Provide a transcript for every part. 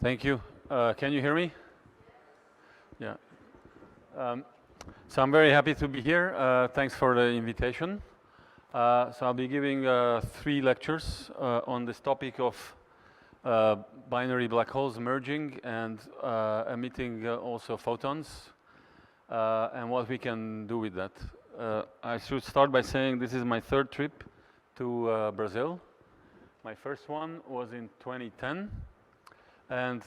Thank you. Can you hear me? Yeah. Um, so I'm very happy to be here. Thanks for the invitation. So I'll be giving 3 lectures on this topic of binary black holes merging and emitting also photons and what we can do with that. I should start by saying this is my 3rd trip to Brazil. My first one was in 2010. And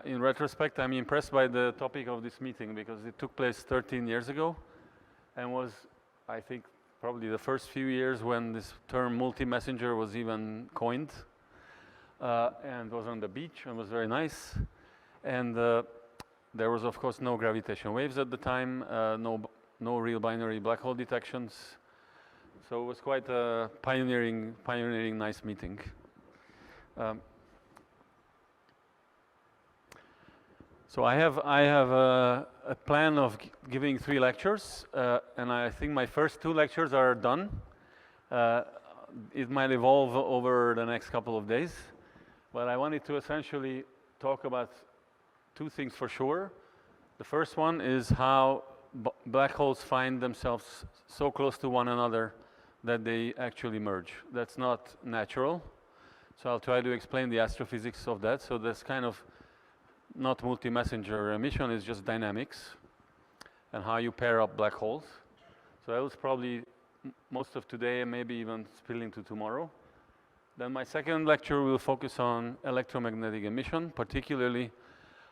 in retrospect, I'm impressed by the topic of this meeting because it took place 13 years ago and was, I think, probably the first few years when this term multi-messenger was even coined and was on the beach and was very nice. And there was, of course, no gravitational waves at the time, no real binary black hole detections. So it was quite a pioneering nice meeting. So I have a plan of giving 3 lectures, and I think my first 2 lectures are done. It might evolve over the next couple of days, but I wanted to essentially talk about 2 things for sure. The first one is how black holes find themselves so close to one another that they actually merge. That's not natural. So I'll try to explain the astrophysics of that. So that's kind of not multi-messenger emission, is just dynamics and how you pair up black holes. So that was probably most of today and maybe even spill into tomorrow. Then my second lecture will focus on electromagnetic emission, particularly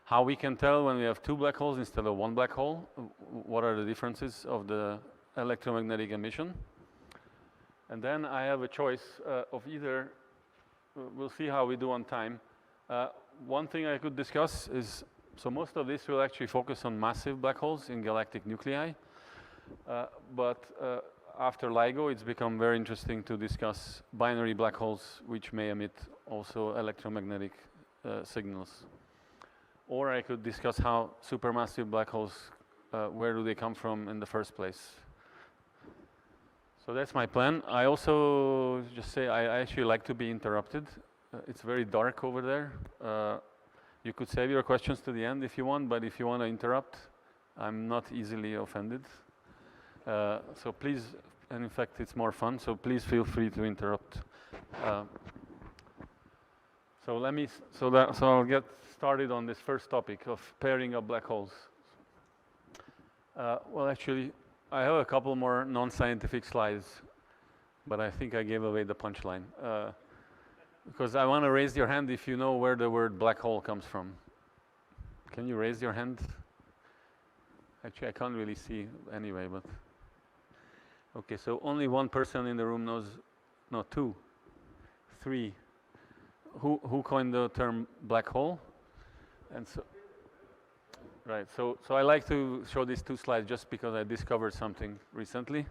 how we can tell when we have 2 black holes instead of 1 black hole. What are the differences of the electromagnetic emission? And then I have a choice of either, we'll see how we do on time. One thing I could discuss is, so most of this will actually focus on massive black holes in galactic nuclei, but after LIGO it's become very interesting to discuss binary black holes which may emit also electromagnetic signals. Or I could discuss how supermassive black holes, where do they come from in the first place. So that's my plan. I also just say I actually like to be interrupted. It's very dark over there. You could save your questions to the end if you want, but if you want to interrupt, I'm not easily offended. So please, and in fact it's more fun, so please feel free to interrupt. So I'll get started on this first topic of pairing up black holes. Well, actually, I have a couple more non-scientific slides, but I think I gave away the punchline. Because I want to raise your hand if you know where the word black hole comes from. Can you raise your hand? Actually, I can't really see anyway, but... Okay, so only 1 person in the room knows, no, 2, 3. Who coined the term black hole? And so, right, so I like to show these 2 slides just because I discovered something recently.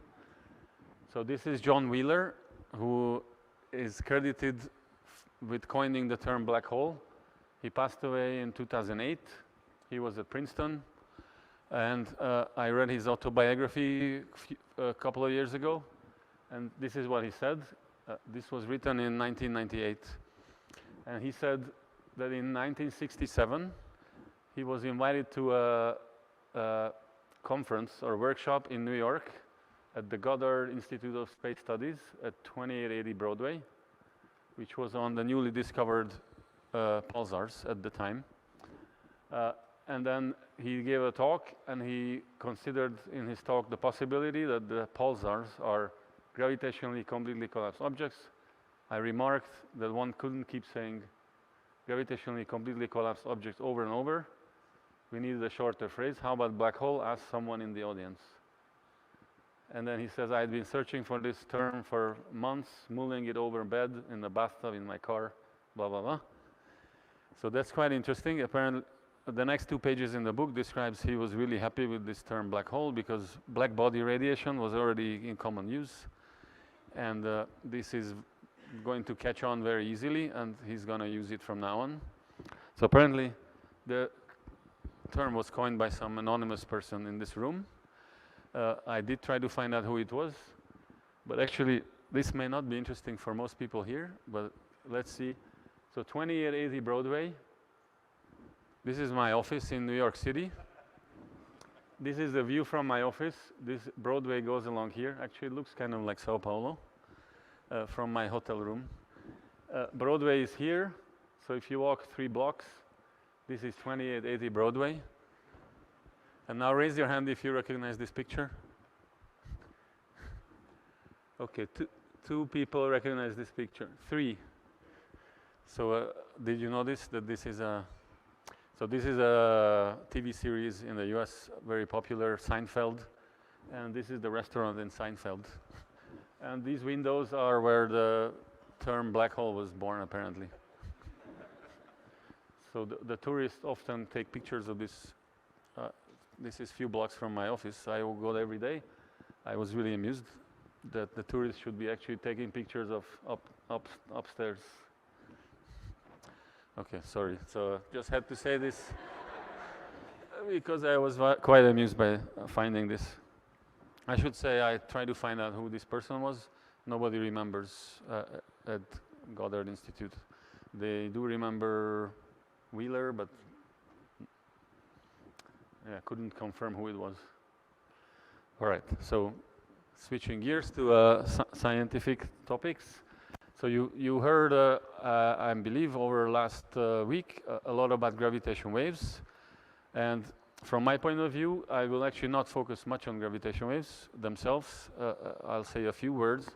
So this is John Wheeler, who is credited with coining the term black hole. He passed away in 2008. He was at Princeton. And I read his autobiography a couple of years ago. And this is what he said. This was written in 1998. And he said that in 1967, he was invited to a conference or workshop in New York at the Goddard Institute of Space Studies at 2880 Broadway, which was on the newly discovered pulsars at the time. And then he gave a talk, and he considered in his talk the possibility that the pulsars are gravitationally completely collapsed objects. I remarked that one couldn't keep saying gravitationally completely collapsed objects over and over. We needed a shorter phrase. How about black hole? Asked someone in the audience. And then he says, I had been searching for this term for months, mulling it over bed, in the bathtub, in my car, blah, blah, blah. So that's quite interesting. Apparently, the next 2 pages in the book describes he was really happy with this term black hole because black body radiation was already in common use. And this is going to catch on very easily, and he's going to use it from now on. So apparently, the term was coined by some anonymous person in this room. I did try to find out who it was, but actually this may not be interesting for most people here, but let's see. So 2880 Broadway This is my office in New York City. This is the view from my office. This Broadway goes along here. Actually, it looks kind of like Sao Paulo from my hotel room. Broadway is here. So if you walk 3 blocks, this is 2880 Broadway. And now raise your hand if you recognize this picture. Okay, two people recognize this picture. 3. So did you notice that this is a... So this is a TV series in the US, very popular, Seinfeld. And this is the restaurant in Seinfeld. And these windows are where the term black hole was born, apparently. So the tourists often take pictures of this. This is few blocks from my office. I will go there every day. I was really amused that the tourists should be actually taking pictures of upstairs. Okay, sorry. So just had to say this because I was quite amused by finding this. I should say I tried to find out who this person was. Nobody remembers at Goddard Institute. They do remember Wheeler, but yeah, couldn't confirm who it was. All right, so switching gears to scientific topics. So you heard, I believe, over last week a lot about gravitation waves. And from my point of view, I will actually not focus much on gravitation waves themselves. I'll say a few words.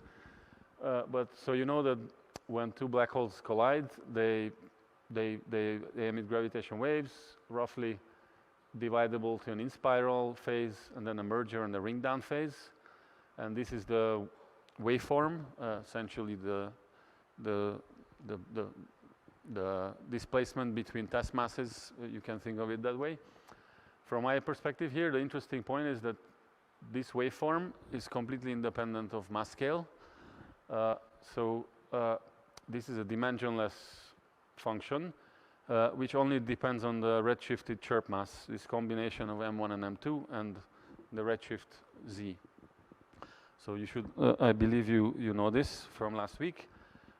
But so you know that when 2 black holes collide, they emit gravitation waves, roughly dividable to an in-spiral phase and then a merger and a ring-down phase. And this is the waveform, essentially the displacement between test masses. You can think of it that way. From my perspective here, the interesting point is that this waveform is completely independent of mass scale. This is a dimensionless function, which only depends on the redshifted chirp mass, this combination of M1 and M2 and the redshift Z. So you should, I believe you know this from last week.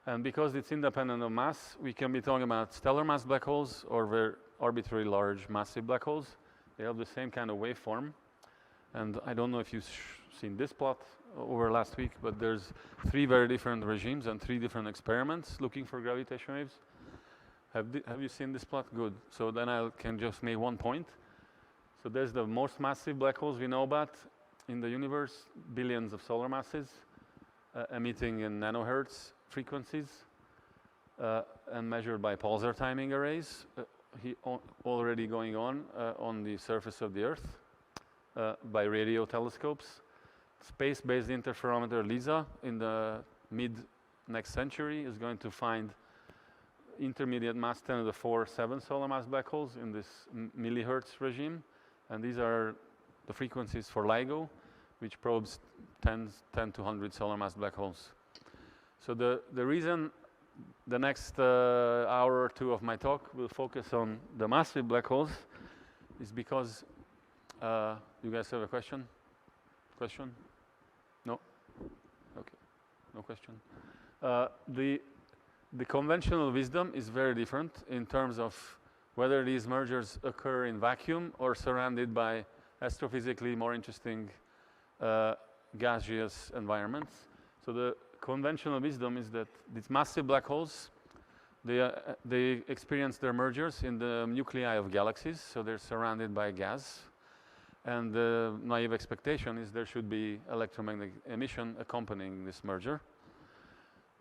And because it's independent of mass, we can be talking about stellar mass black holes or very arbitrarily large massive black holes. They have the same kind of waveform. And I don't know if you've seen this plot over last week, but there's 3 very different regimes and 3 different experiments looking for gravitation waves. Have you seen this plot? Good. So then I can just make one point. So there's the most massive black holes we know about in the universe, billions of solar masses, emitting in nanohertz frequencies and measured by pulsar timing arrays, already going on the surface of the Earth by radio telescopes. Space-based interferometer LISA in the mid-next century is going to find intermediate mass 10 to the 4 7 solar mass black holes in this millihertz regime. And these are the frequencies for LIGO, which probes 10 to 100 solar mass black holes. So the reason the next hour or 2 of my talk will focus on the massive black holes is because you guys have a question? Question? No? Okay, no question. The conventional wisdom is very different in terms of whether these mergers occur in vacuum or surrounded by astrophysically more interesting gaseous environments. So the conventional wisdom is that these massive black holes, they experience their mergers in the nuclei of galaxies, so they're surrounded by gas. And the naive expectation is there should be electromagnetic emission accompanying this merger.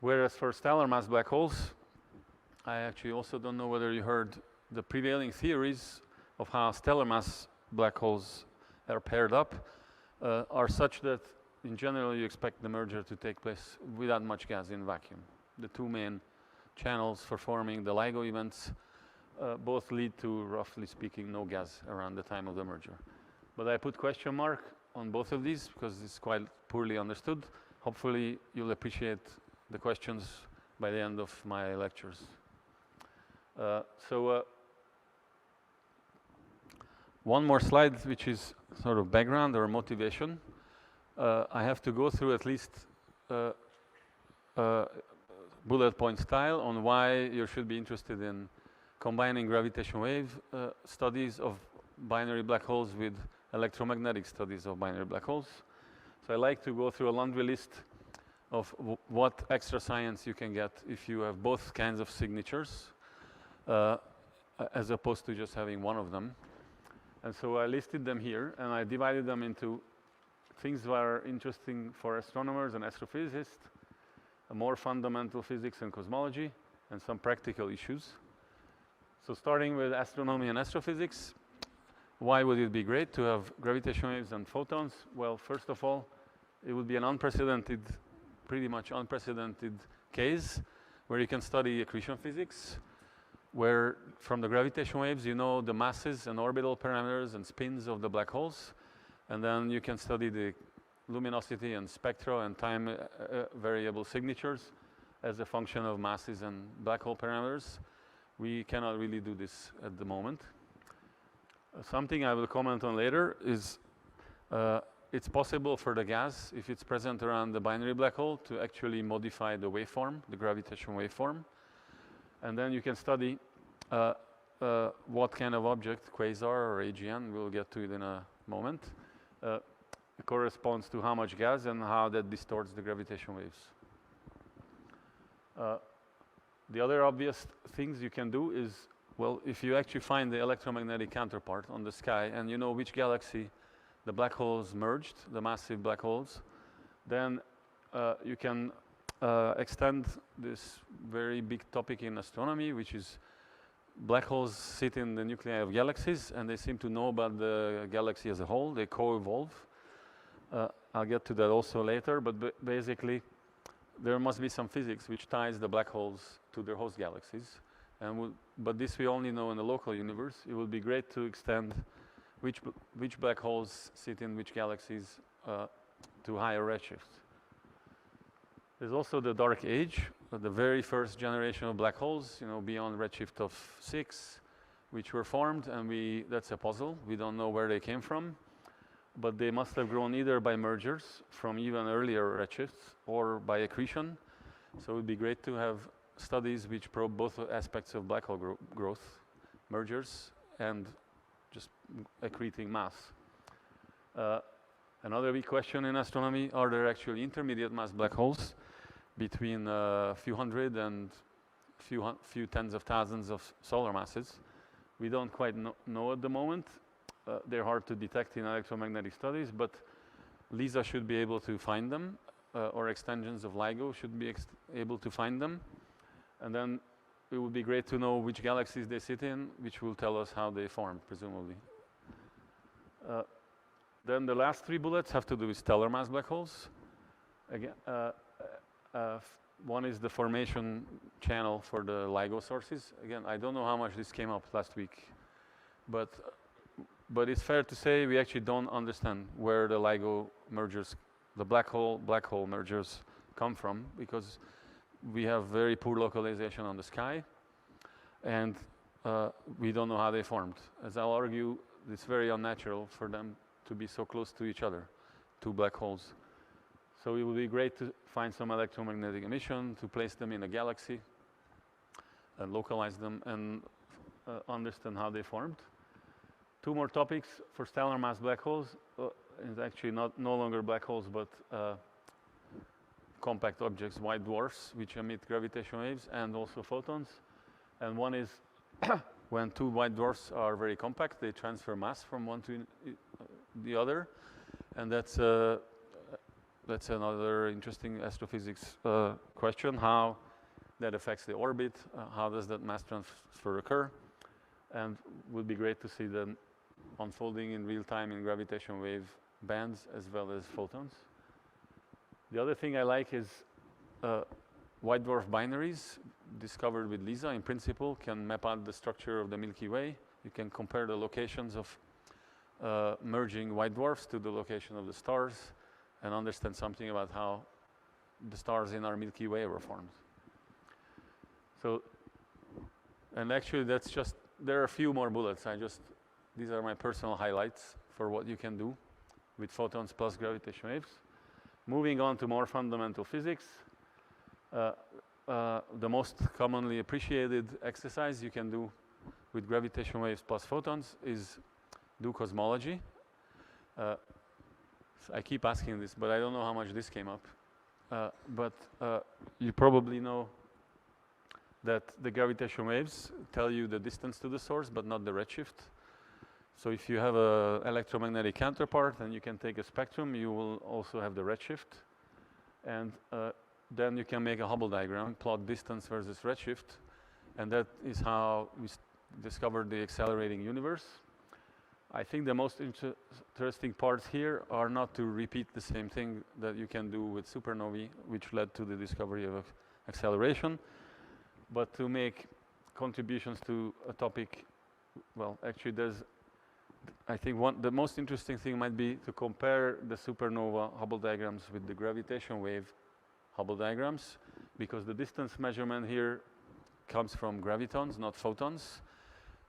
Whereas for stellar mass black holes, I actually also don't know whether you heard the prevailing theories of how stellar mass black holes are paired up are such that in general you expect the merger to take place without much gas in vacuum. The 2 main channels for forming the LIGO events both lead to, roughly speaking, no gas around the time of the merger. But I put question mark on both of these because it's quite poorly understood. Hopefully you'll appreciate the questions by the end of my lectures. One more slide, which is sort of background or motivation. I have to go through at least bullet point style on why you should be interested in combining gravitation wave studies of binary black holes with electromagnetic studies of binary black holes. So I like to go through a laundry list of what extra science you can get if you have both kinds of signatures, as opposed to just having one of them. And so I listed them here, and I divided them into things that are interesting for astronomers and astrophysicists, more fundamental physics and cosmology, and some practical issues. So starting with astronomy and astrophysics, why would it be great to have gravitation waves and photons? Well, first of all, it would be an unprecedented, pretty much unprecedented case where you can study accretion physics, where from the gravitation waves you know the masses and orbital parameters and spins of the black holes, and then you can study the luminosity and spectra and time variable signatures as a function of masses and black hole parameters. We cannot really do this at the moment. Something I will comment on later is it's possible for the gas, if it's present around the binary black hole, to actually modify the waveform, the gravitational waveform. And then you can study what kind of object, quasar or AGN, we'll get to it in a moment, corresponds to how much gas and how that distorts the gravitational waves. The other obvious things you can do is, well, if you actually find the electromagnetic counterpart on the sky and you know which galaxy the black holes merged, the massive black holes, then you can extend this very big topic in astronomy, which is black holes sit in the nuclei of galaxies, and they seem to know about the galaxy as a whole. They co-evolve. I'll get to that also later, but basically there must be some physics which ties the black holes to their host galaxies. But this we only know in the local universe. It would be great to extend which black holes sit in which galaxies to higher redshifts. There's also the dark age, the very first generation of black holes, you know, beyond redshift of 6, which were formed, and that's a puzzle. We don't know where they came from, but they must have grown either by mergers from even earlier redshifts or by accretion. So it would be great to have studies which probe both aspects of black hole growth, mergers and just accreting mass. Another big question in astronomy, are there actually intermediate mass black holes between a few hundred and few tens of thousands of solar masses? We don't quite know at the moment. They're hard to detect in electromagnetic studies, but LISA should be able to find them, or extensions of LIGO should be able to find them. And then it would be great to know which galaxies they sit in, which will tell us how they formed, presumably. Then the last 3 bullets have to do with stellar mass black holes. Again, one is the formation channel for the LIGO sources. Again, I don't know how much this came up last week, but it's fair to say we actually don't understand where the LIGO mergers, the black hole mergers come from, because we have very poor localization on the sky, and we don't know how they formed. As I'll argue, it's very unnatural for them to be so close to each other, 2 black holes. So it would be great to find some electromagnetic emission, to place them in a galaxy, and localize them, and understand how they formed. 2 more topics for stellar mass black holes. It's actually no longer black holes, but compact objects, white dwarfs, which emit gravitational waves, and also photons. And one is when 2 white dwarfs are very compact, they transfer mass from one to the other, and that's another interesting astrophysics question, how that affects the orbit, how does that mass transfer occur, and would be great to see them unfolding in real time in gravitational wave bands as well as photons. The other thing I like is white dwarf binaries discovered with LISA, in principle, can map out the structure of the Milky Way. You can compare the locations of merging white dwarfs to the location of the stars and understand something about how the stars in our Milky Way were formed. So, and actually that's just, there are a few more bullets. These are my personal highlights for what you can do with photons plus gravitational waves. Moving on to more fundamental physics, the most commonly appreciated exercise you can do with gravitation waves plus photons is do cosmology. I keep asking this, but I don't know how much this came up. But you probably know that the gravitation waves tell you the distance to the source, but not the redshift. So if you have an electromagnetic counterpart and you can take a spectrum, you will also have the redshift. And then you can make a Hubble diagram, plot distance versus redshift. And that is how we discovered the accelerating universe. I think the most interesting parts here are not to repeat the same thing that you can do with supernovae, which led to the discovery of acceleration, but to make contributions to a topic. Well, actually, I think the most interesting thing might be to compare the supernova Hubble diagrams with the gravitation wave Hubble diagrams, because the distance measurement here comes from gravitons, not photons.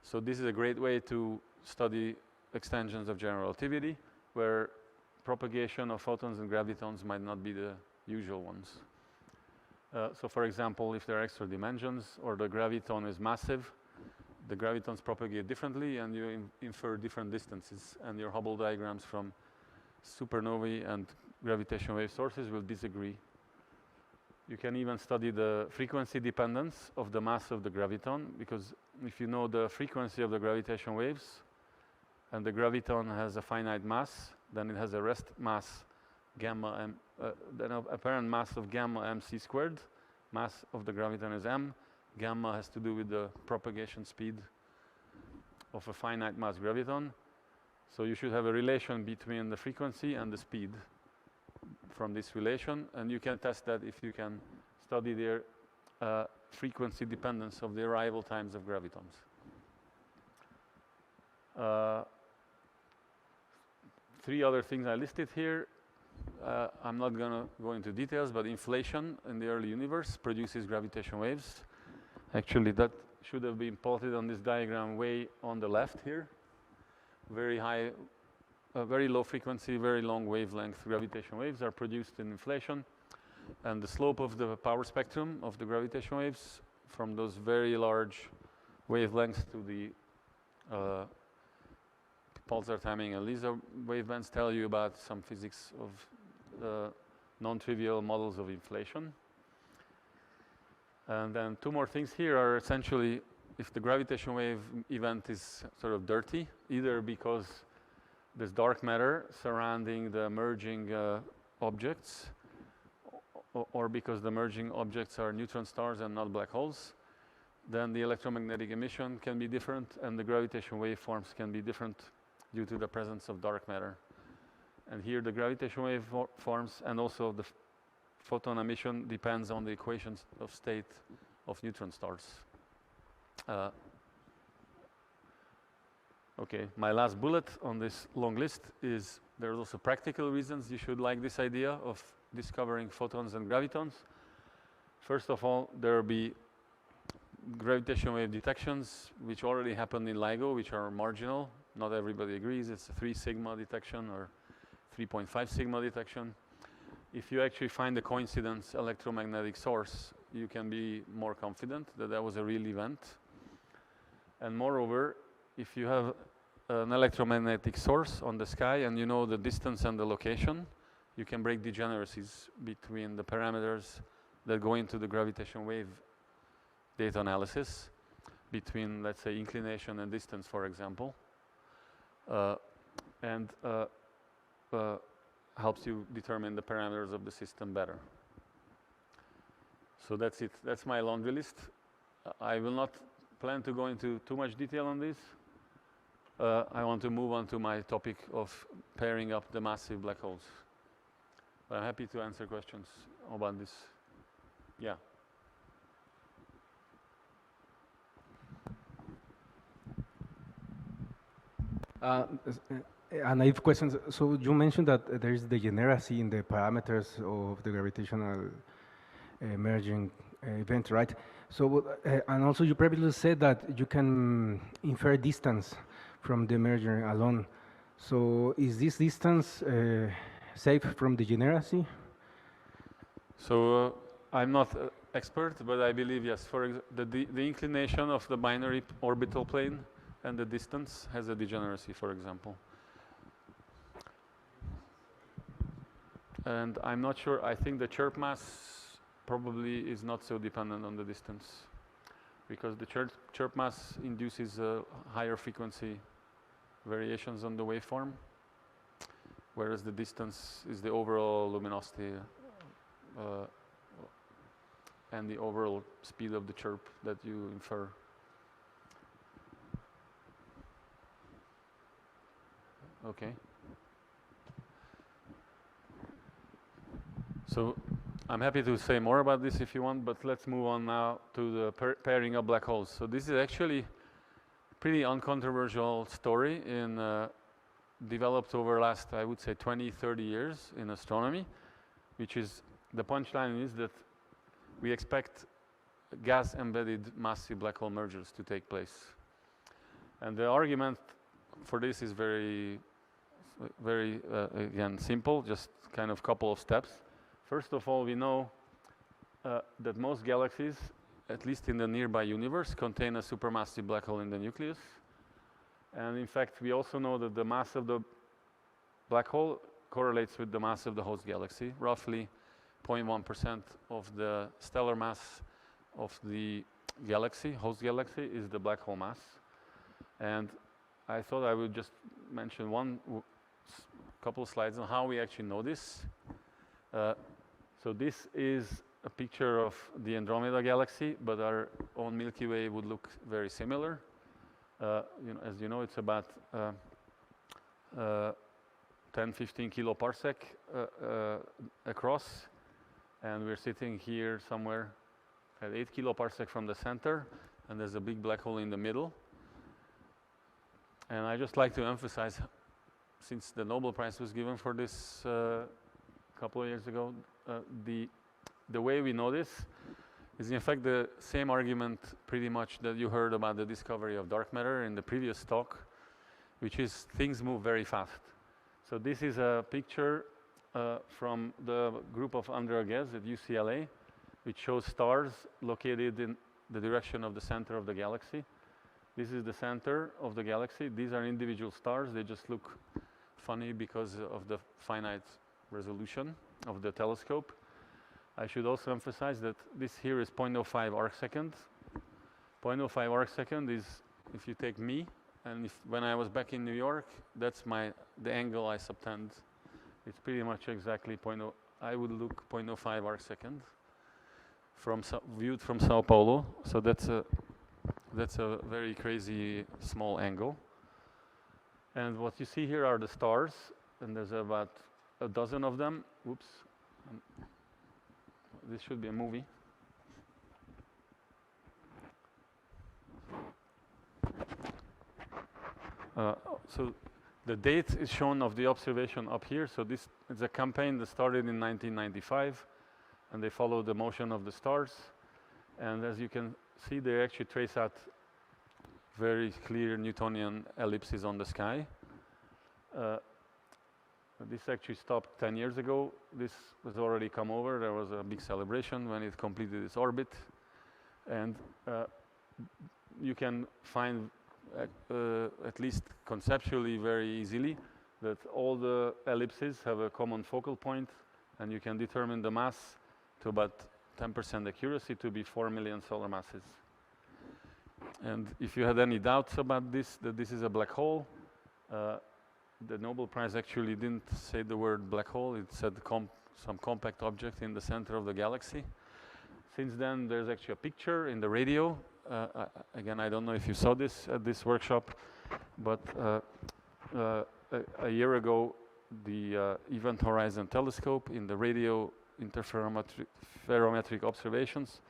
So this is a great way to study extensions of general relativity, where propagation of photons and gravitons might not be the usual ones. So for example, if there are extra dimensions or the graviton is massive, the gravitons propagate differently and you infer different distances, and your Hubble diagrams from supernovae and gravitation wave sources will disagree. You can even study the frequency dependence of the mass of the graviton, because if you know the frequency of the gravitation waves and the graviton has a finite mass, then it has a rest mass gamma m, then an apparent mass of gamma mc squared. Mass of the graviton is m. Gamma has to do with the propagation speed of a finite mass graviton. So you should have a relation between the frequency and the speed from this relation, and you can test that if you can study their frequency dependence of the arrival times of gravitons. Three other things I listed here. I'm not going to go into details, but inflation in the early universe produces gravitation waves. Actually, that should have been plotted on this diagram way on the left here. Very high, very low frequency, very long wavelength gravitation waves are produced in inflation. And the slope of the power spectrum of the gravitation waves from those very large wavelengths to the pulsar timing and LISA wavebands tell you about some physics of non-trivial models of inflation. And then two more things here are essentially if the gravitation wave event is sort of dirty, either because there's dark matter surrounding the merging objects, or because the merging objects are neutron stars and not black holes, then the electromagnetic emission can be different and the gravitation waveforms can be different due to the presence of dark matter. And here the gravitation wave forms and also the photon emission depends on the equations of state of neutron stars. Okay, my last bullet on this long list is there's also practical reasons you should like this idea of discovering photons and gravitons. First of all, there will be gravitation wave detections which already happened in LIGO, which are marginal. Not everybody agrees it's a 3 sigma detection or 3.5 sigma detection. If you actually find a coincidence electromagnetic source, you can be more confident that that was a real event. And moreover, if you have an electromagnetic source on the sky and you know the distance and the location, you can break degeneracies between the parameters that go into the gravitation wave data analysis between, let's say, inclination and distance, for example, and helps you determine the parameters of the system better. So that's it. That's my laundry list. I will not plan to go into too much detail on this. I want to move on to my topic of pairing up the massive black holes. But I'm happy to answer questions about this. Yeah. A naive question. So you mentioned that there is degeneracy in the parameters of the gravitational merging event, right? So, and also you previously said that you can infer distance from the merger alone. So is this distance safe from degeneracy? So I'm not expert, but I believe yes. The inclination of the binary orbital plane and the distance has a degeneracy, for example. And I'm not sure. I think the chirp mass probably is not so dependent on the distance, because the chirp mass induces higher frequency variations on the waveform, whereas the distance is the overall luminosity and the overall speed of the chirp that you infer. Okay. So I'm happy to say more about this if you want, but let's move on now to the pairing of black holes. So this is actually a pretty uncontroversial story developed over last, I would say, 20, 30 years in astronomy, which is, the punchline is that we expect gas-embedded massive black hole mergers to take place. And the argument for this is very, again, simple, just kind of couple of steps. First of all, we know that most galaxies, at least in the nearby universe, contain a supermassive black hole in the nucleus. And in fact, we also know that the mass of the black hole correlates with the mass of the host galaxy. Roughly 0.1% of the stellar mass of the galaxy, host galaxy, is the black hole mass. And I thought I would just mention couple of slides on how we actually know this. So this is a picture of the Andromeda galaxy, but our own Milky Way would look very similar. As you know, it's about 10-15 kiloparsec across, and we're sitting here somewhere at 8 kiloparsec from the center, and there's a big black hole in the middle. And I just like to emphasize, since the Nobel Prize was given for this a couple of years ago, the way we know this is in fact the same argument pretty much that you heard about the discovery of dark matter in the previous talk, which is things move very fast. So this is a picture from the group of undergrads at UCLA, which shows stars located in the direction of the center of the galaxy. This is the center of the galaxy. These are individual stars. They just look funny because of the finite resolution of the telescope. I should also emphasize that this here is 0.05 arcsecond. 0.05 arcsecond is, if you take me, and when I was back in New York, that's the angle I subtend. It's pretty much exactly I would look 0.05 arcsecond viewed from Sao Paulo. So that's a very crazy small angle. And what you see here are the stars, and there's about a dozen of them. Oops. This should be a movie. So the date is shown of the observation up here. So this is a campaign that started in 1995, and they follow the motion of the stars. And as you can see, they actually trace out very clear Newtonian ellipses on the sky. This actually stopped 10 years ago. This was already come over. There was a big celebration when it completed its orbit. And you can find, at least conceptually very easily, that all the ellipses have a common focal point, and you can determine the mass to about 10% accuracy to be 4 million solar masses. And if you had any doubts about this, that this is a black hole, the Nobel Prize actually didn't say the word black hole. It said some compact object in the center of the galaxy. Since then, there's actually a picture in the radio. Again, I don't know if you saw this at this workshop, but a year ago, the Event Horizon Telescope in the radio interferometric observations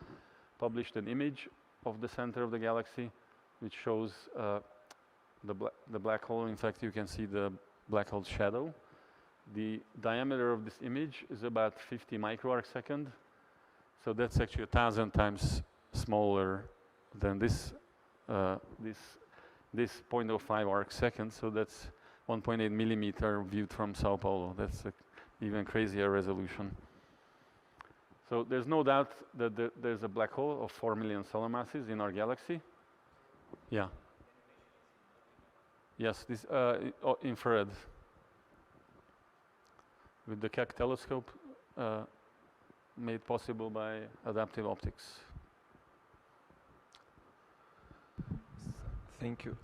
published an image of the center of the galaxy, which shows the black hole. In fact, you can see the black hole shadow. The diameter of this image is about 50 microarcsecond. So that's actually 1,000 times smaller than this 0.05 arcsecond. So that's 1.8 millimeter viewed from Sao Paulo. That's an even crazier resolution. So there's no doubt that there's a black hole of 4 million solar masses in our galaxy. Yeah. Yes, this infrared. With the Keck telescope made possible by adaptive optics. Thank you.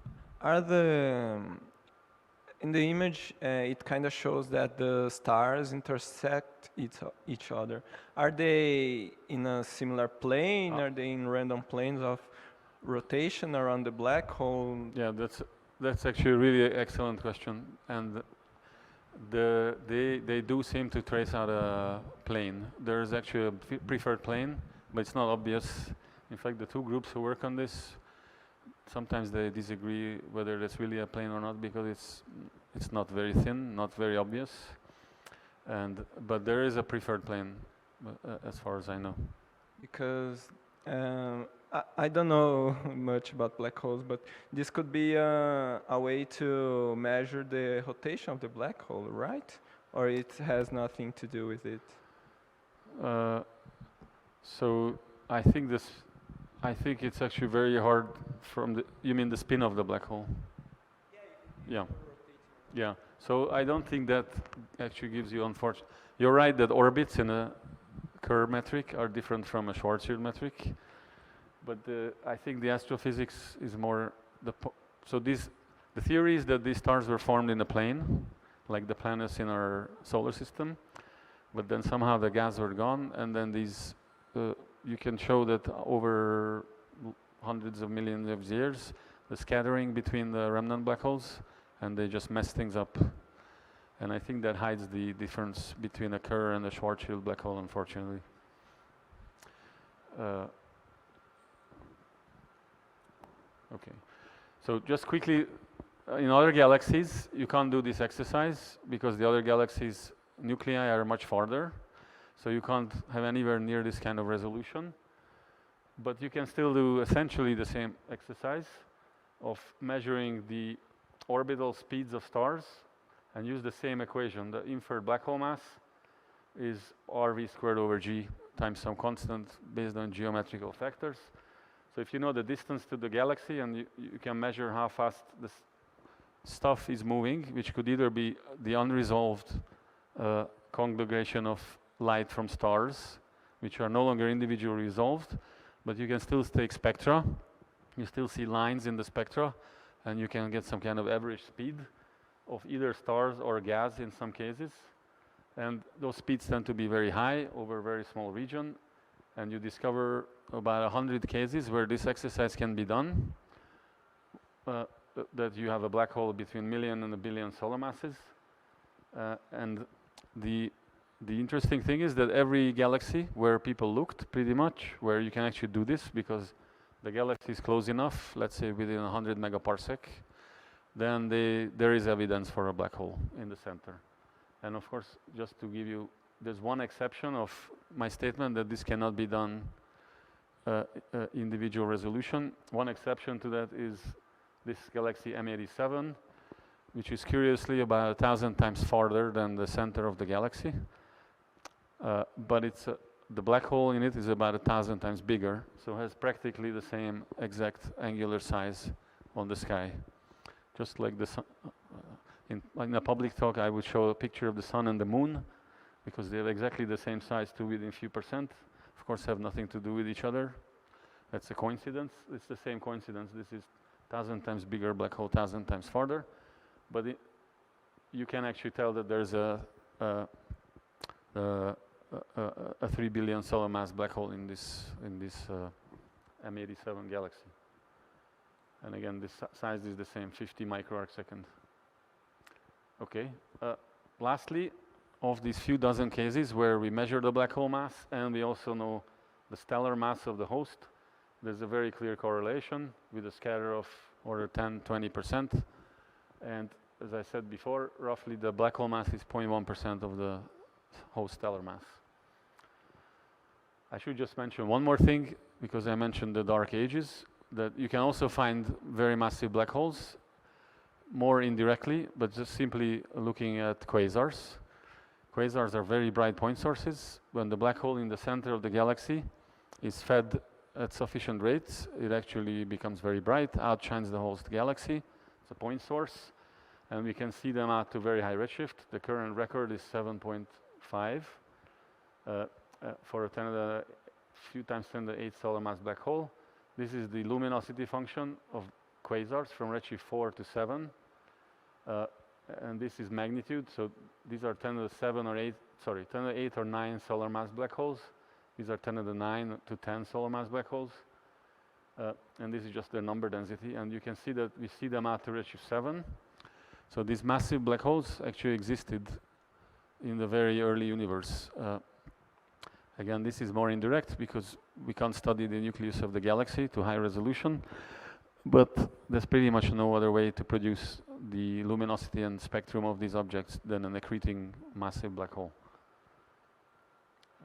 In the image, it kind of shows that the stars intersect each other. Are they in a similar plane? Are they in random planes of rotation around the black hole? Yeah, that's actually a really excellent question, and they do seem to trace out a plane. There is actually a preferred plane, but it's not obvious. In fact, the two groups who work on this, sometimes they disagree whether that's really a plane or not, because it's not very thin, not very obvious. But there is a preferred plane, as far as I know. Because I don't know much about black holes, but this could be a way to measure the rotation of the black hole, right? Or it has nothing to do with it? So I think it's actually very hard from the. You mean the spin of the black hole? Yeah. Yeah. So I don't think that actually gives you. You're right that orbits in a Kerr metric are different from a Schwarzschild metric, but I think the astrophysics is more the theory is that these stars were formed in a plane, like the planets in our solar system, but then somehow the gas were gone, and then these you can show that over hundreds of millions of years, the scattering between the remnant black holes, and they just mess things up. And I think that hides the difference between a Kerr and a Schwarzschild black hole, unfortunately. Okay, so just quickly, in other galaxies, you can't do this exercise because the other galaxies' nuclei are much farther. So you can't have anywhere near this kind of resolution. But you can still do essentially the same exercise of measuring the orbital speeds of stars and use the same equation. The inferred black hole mass is RV squared over G times some constant based on geometrical factors. So if you know the distance to the galaxy and you can measure how fast this stuff is moving, which could either be the unresolved congregation of light from stars, which are no longer individually resolved, but you can still take spectra. You still see lines in the spectra, and you can get some kind of average speed of either stars or gas in some cases. And those speeds tend to be very high over a very small region. And you discover about 100 cases where this exercise can be done, that you have a black hole between million and a billion solar masses. And the interesting thing is that every galaxy where people looked, pretty much, where you can actually do this because the galaxy is close enough, let's say within 100 megaparsec, then there is evidence for a black hole in the center. And of course, just to give you, there's one exception of my statement that this cannot be done individual resolution. One exception to that is this galaxy M87, which is curiously about 1,000 times farther than the center of the galaxy. But the black hole in it is about 1,000 times bigger, so has practically the same exact angular size on the sky. Just like the sun. In a public talk, I would show a picture of the sun and the moon, because they have exactly the same size too within a few percent. Of course, have nothing to do with each other. That's a coincidence. It's the same coincidence. This is 1,000 times bigger black hole, 1,000 times farther. But you can actually tell that there's a 3 billion solar mass black hole in this M87 galaxy. And again, this size is the same, 50 microarc second. Okay. Lastly, of these few dozen cases where we measure the black hole mass and we also know the stellar mass of the host, there's a very clear correlation with a scatter of order 10-20%. And as I said before, roughly the black hole mass is 0.1% of the host stellar mass. I should just mention one more thing, because I mentioned the dark ages, that you can also find very massive black holes, more indirectly, but just simply looking at quasars. Quasars are very bright point sources. When the black hole in the center of the galaxy is fed at sufficient rates, it actually becomes very bright, outshines the host galaxy. It's a point source, and we can see them out to very high redshift. The current record is 7.5 for a 10 to the few times 10 to the 8 solar mass black hole. This is the luminosity function of quasars from redshift 4 to 7. And this is magnitude, so these are 10 to the 7 or 8, sorry, 10 to the 8 or 9 solar mass black holes. These are 10 to the 9 to 10 solar mass black holes. And this is just their number density. And you can see that we see them out to redshift 7. So these massive black holes actually existed in the very early universe. Again, this is more indirect because we can't study the nucleus of the galaxy to high resolution. But there's pretty much no other way to produce the luminosity and spectrum of these objects than an accreting massive black hole.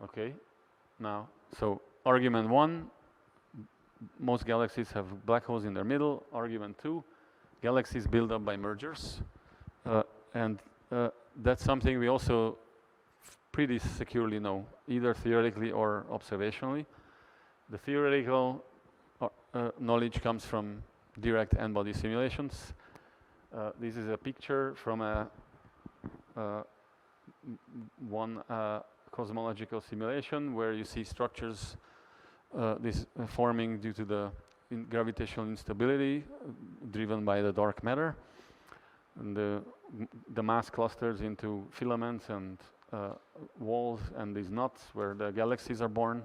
Okay, now, so argument 1, most galaxies have black holes in their middle. Argument 2, galaxies build up by mergers. And that's something we also pretty securely know, either theoretically or observationally. The theoretical knowledge comes from direct n-body simulations. This is a picture from one cosmological simulation where you see structures forming due to the gravitational instability driven by the dark matter. And the mass clusters into filaments and walls and these knots where the galaxies are born.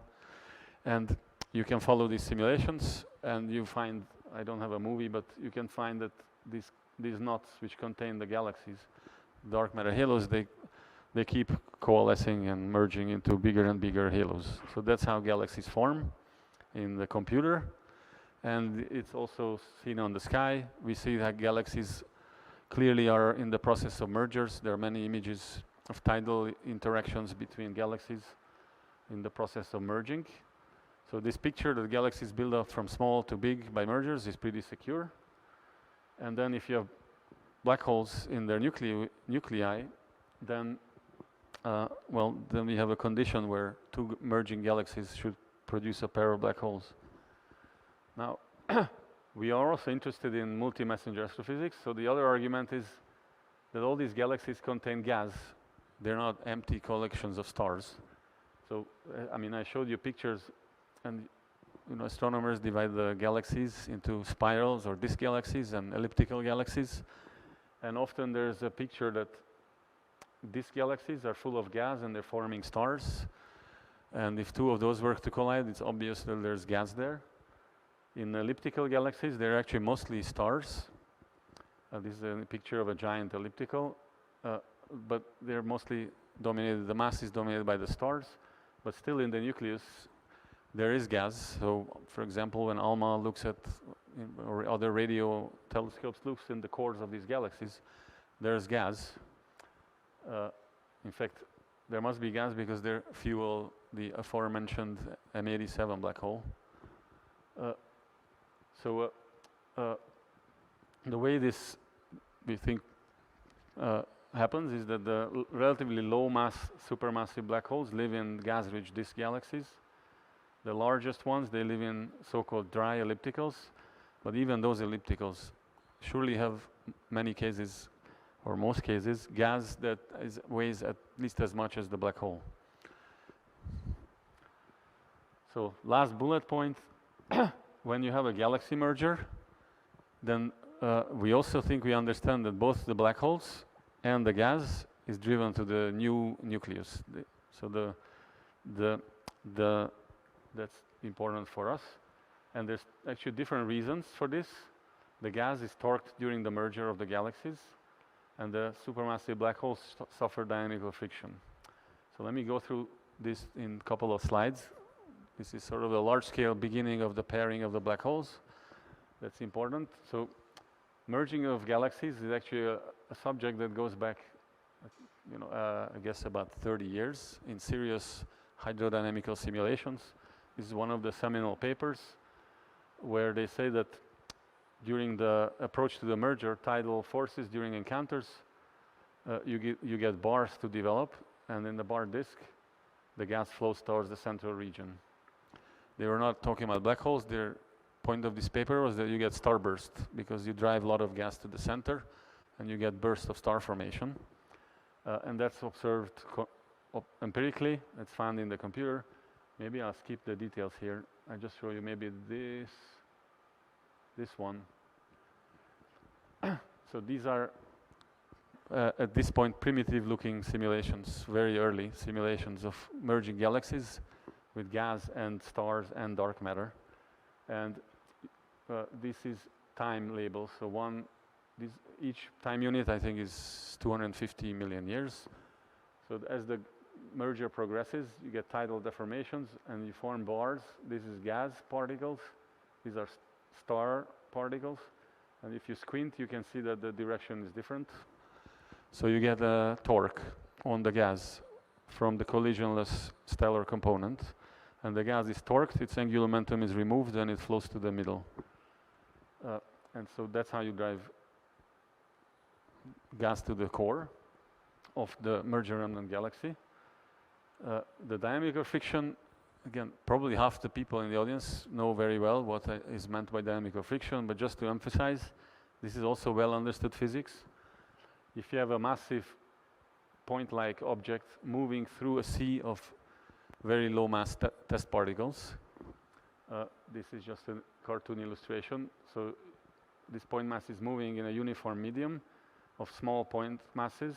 And you can follow these simulations and you find, I don't have a movie, but you can find that these knots which contain the galaxies, dark matter halos, they keep coalescing and merging into bigger and bigger halos. So that's how galaxies form in the computer. And it's also seen on the sky. We see that galaxies clearly are in the process of mergers. There are many images of tidal interactions between galaxies in the process of merging. So this picture that galaxies build up from small to big by mergers is pretty secure. And then if you have black holes in their nuclei, then then we have a condition where two merging galaxies should produce a pair of black holes. Now, we are also interested in multi-messenger astrophysics. So the other argument is that all these galaxies contain gas. They're not empty collections of stars. So, I mean, I showed you pictures, and astronomers divide the galaxies into spirals or disk galaxies and elliptical galaxies. And often there's a picture that disk galaxies are full of gas and they're forming stars. And if two of those were to collide, it's obvious that there's gas there. In elliptical galaxies, they're actually mostly stars. This is a picture of a giant elliptical, but they're mostly dominated, the mass is dominated by the stars, but still in the nucleus, there is gas. So, for example, when ALMA looks at, or other radio telescopes looks in the cores of these galaxies, there's gas. In fact, there must be gas because they fuel the aforementioned M87 black hole. The way this, we think, happens is that the relatively low mass supermassive black holes live in gas-rich disk galaxies. The largest ones, they live in so-called dry ellipticals, but even those ellipticals surely have many cases, or most cases, gas that weighs at least as much as the black hole. So last bullet point, when you have a galaxy merger, then we also think we understand that both the black holes and the gas is driven to the new nucleus. So that's important for us. And there's actually different reasons for this. The gas is torqued during the merger of the galaxies, and the supermassive black holes suffer dynamical friction. So let me go through this in a couple of slides. This is sort of a large-scale beginning of the pairing of the black holes. That's important. So merging of galaxies is actually a subject that goes back, I guess about 30 years in serious hydrodynamical simulations. This is one of the seminal papers where they say that during the approach to the merger, tidal forces during encounters, you get bars to develop, and in the bar disk, the gas flows towards the central region. They were not talking about black holes. Their point of this paper was that you get starburst because you drive a lot of gas to the center and you get bursts of star formation. And that's observed empirically. It's found in the computer. Maybe I'll skip the details here. I'll just show you maybe this one. So these are, at this point, primitive-looking simulations, very early simulations of merging galaxies with gas and stars and dark matter. And this is time label. So each time unit, I think, is 250 million years. So as the merger progresses, you get tidal deformations and you form bars. This is gas particles. These are star particles. And if you squint, you can see that the direction is different. So you get a torque on the gas from the collisionless stellar component. And the gas is torqued, its angular momentum is removed, and it flows to the middle. And so that's how you drive gas to the core of the merger remnant galaxy. The dynamic of friction, again, probably half the people in the audience know very well what is meant by dynamic of friction, but just to emphasize, this is also well understood physics. If you have a massive point-like object moving through a sea of very low mass test particles, this is just a cartoon illustration. So this point mass is moving in a uniform medium of small point masses,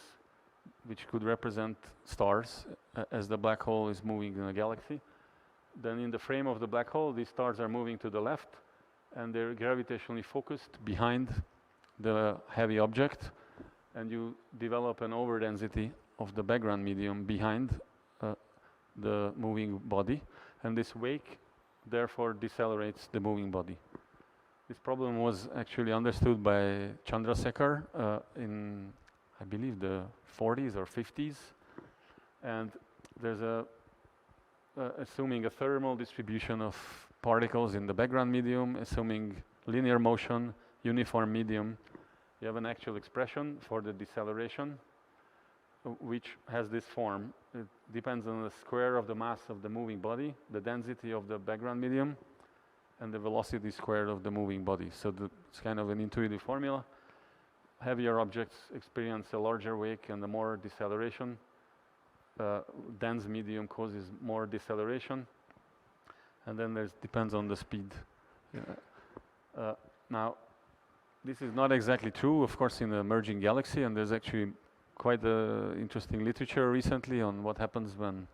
which could represent stars as the black hole is moving in a galaxy. Then in the frame of the black hole, these stars are moving to the left, and they're gravitationally focused behind the heavy object, and you develop an overdensity of the background medium behind the moving body, and this wake therefore decelerates the moving body. This problem was actually understood by Chandrasekhar in, I believe, the 40s or 50s, and there's assuming a thermal distribution of particles in the background medium, assuming linear motion, uniform medium, you have an actual expression for the deceleration, which has this form. It depends on the square of the mass of the moving body, the density of the background medium, and the velocity squared of the moving body. So it's kind of an intuitive formula. Heavier objects experience a larger wake and the more deceleration. Dense medium causes more deceleration. And then depends on the speed. Now, this is not exactly true, of course, in a merging galaxy, and there's actually quite interesting literature recently on what happens when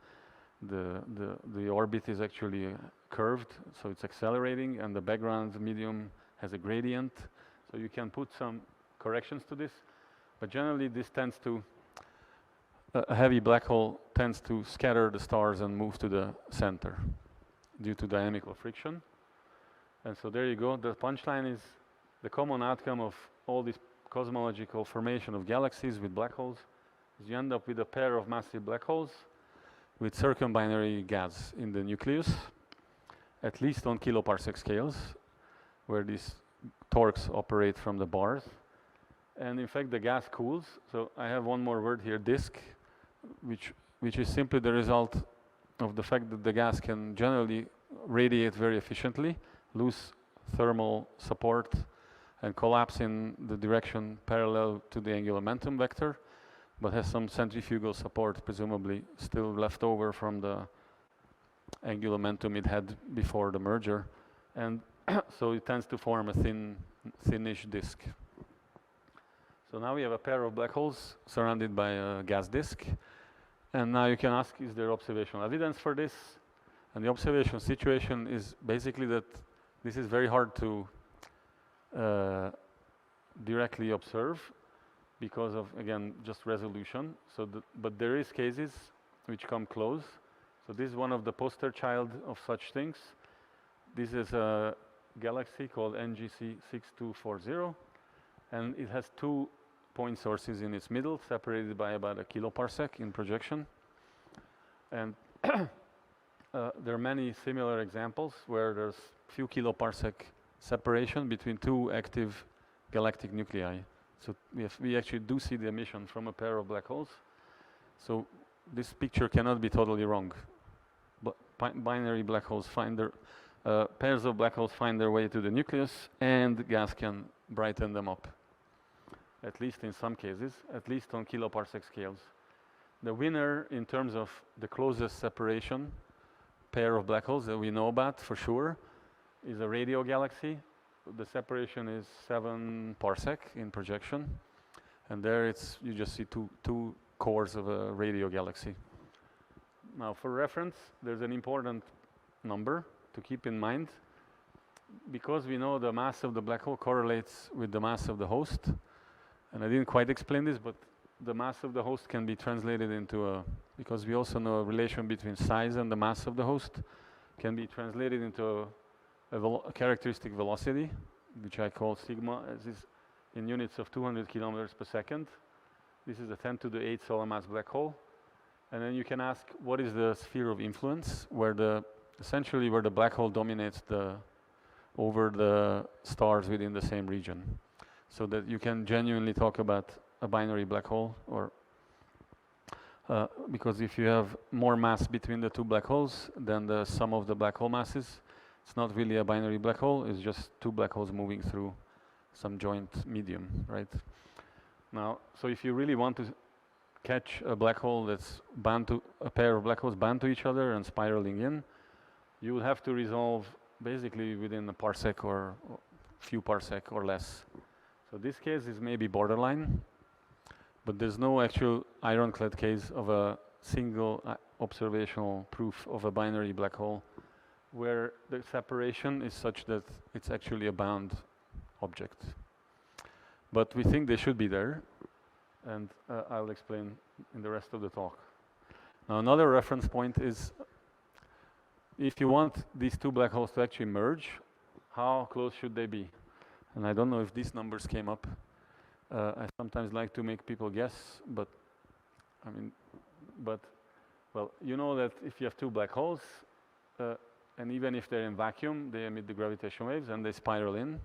the orbit is actually curved, so it's accelerating, and the background medium has a gradient. So you can put some corrections to this, but generally this tends to, a heavy black hole tends to scatter the stars and move to the center due to dynamical friction. And so there you go. The punchline is the common outcome of all this cosmological formation of galaxies with black holes is you end up with a pair of massive black holes with circumbinary gas in the nucleus, at least on kiloparsec scales, where these torques operate from the bars. And in fact, the gas cools. So I have one more word here, disk, which is simply the result of the fact that the gas can generally radiate very efficiently, lose thermal support, and collapse in the direction parallel to the angular momentum vector, but has some centrifugal support, presumably still left over from the angular momentum it had before the merger. And so it tends to form a thinnish disk. So now we have a pair of black holes surrounded by a gas disk. And now you can ask, is there observational evidence for this? And the observation situation is basically that this is very hard to directly observe because of, again, just resolution. So, but there is cases which come close. So this is one of the poster child of such things. This is a galaxy called NGC 6240, and it has two point sources in its middle, separated by about a kiloparsec in projection. And there are many similar examples where there's few kiloparsec separation between two active galactic nuclei. So we actually do see the emission from a pair of black holes. So this picture cannot be totally wrong. Binary black holes find their pairs of black holes find their way to the nucleus, and gas can brighten them up. At least in some cases, at least on kiloparsec scales. The winner in terms of the closest separation pair of black holes that we know about for sure is a radio galaxy. The separation is 7 parsec in projection, and there you just see two cores of a radio galaxy. Now, for reference, there's an important number to keep in mind. Because we know the mass of the black hole correlates with the mass of the host, and I didn't quite explain this, but the mass of the host can be translated into because we also know a relation between size and the mass of the host, can be translated into a characteristic velocity, which I call sigma, as is in units of 200 kilometers per second. This is a 10 to the 8 solar mass black hole. And then you can ask, what is the sphere of influence, essentially where the black hole dominates over the stars within the same region, so that you can genuinely talk about a binary black hole, or because if you have more mass between the two black holes than the sum of the black hole masses, it's not really a binary black hole, it's just two black holes moving through some joint medium, right? Now, so if you really want to catch a black hole that's bound to a pair of black holes bound to each other and spiraling in, you will have to resolve basically within a parsec or few parsec or less. So this case is maybe borderline, but there's no actual ironclad case of a single observational proof of a binary black hole where the separation is such that it's actually a bound object. But we think they should be there, and I'll explain in the rest of the talk. Now, another reference point is if you want these two black holes to actually merge, how close should they be? And I don't know if these numbers came up. I sometimes like to make people guess, but well, you know that if you have two black holes, and even if they're in vacuum, they emit the gravitational waves and they spiral in.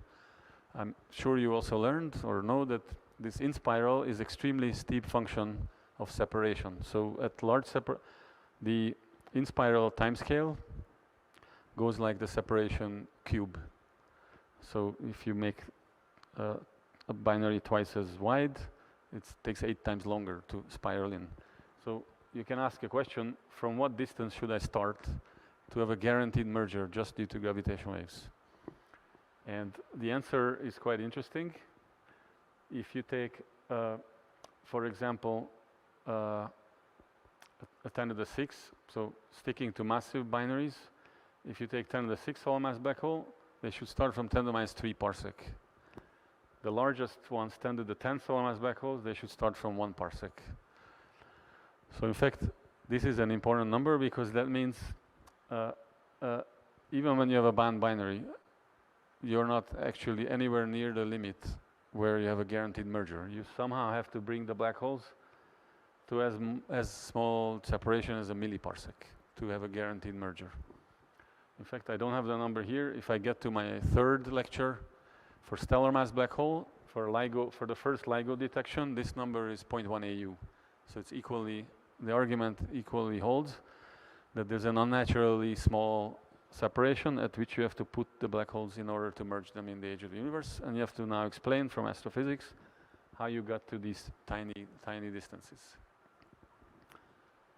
I'm sure you also learned or know that this in-spiral is extremely steep function of separation. So at large the in-spiral timescale goes like the separation cube. So if you make a binary twice as wide, it takes 8 times longer to spiral in. So you can ask a question, from what distance should I start to have a guaranteed merger just due to gravitational waves? And the answer is quite interesting. If you take, for example, a 10 to the 6, so sticking to massive binaries, if you take 10 to the 6 solar mass black hole, they should start from 10 to the minus 3 parsec. The largest ones, 10 to the 10 solar mass black holes, they should start from 1 parsec. So in fact, this is an important number because that means even when you have a bound binary, you're not actually anywhere near the limit where you have a guaranteed merger. You somehow have to bring the black holes to as small separation as a milliparsec to have a guaranteed merger. In fact, I don't have the number here. If I get to my third lecture for stellar mass black hole, for the first LIGO detection, this number is 0.1 AU. So it's the argument equally holds that there's an unnaturally small separation at which you have to put the black holes in order to merge them in the age of the universe, and you have to now explain from astrophysics how you got to these tiny distances.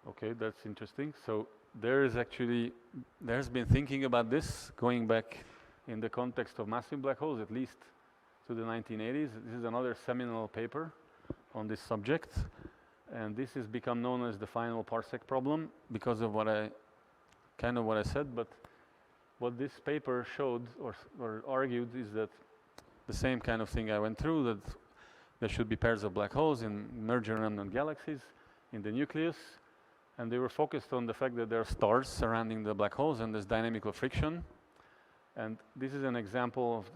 Okay, that's interesting. So there's been thinking about this going back in the context of massive black holes at least to the 1980s. This is another seminal paper on this subject, and this has become known as the final parsec problem because of what I said. But what this paper showed or argued is that the same kind of thing I went through, that there should be pairs of black holes in merger remnant galaxies in the nucleus, and they were focused on the fact that there are stars surrounding the black holes and there's dynamical friction. And this is an example of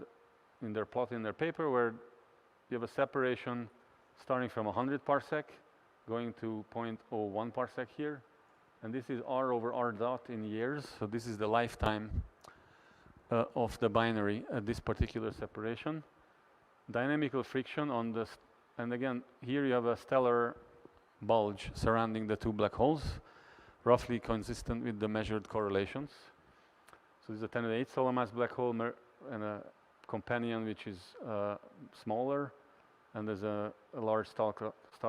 in their plot in their paper where you have a separation starting from 100 parsec going to 0.01 parsec here, and this is r over r dot in years, so this is the lifetime of the binary at this particular separation. Dynamical friction on and again, here you have a stellar bulge surrounding the two black holes, roughly consistent with the measured correlations. So there's a 10 to the 8 solar mass black hole and a companion which is smaller, and there's a large star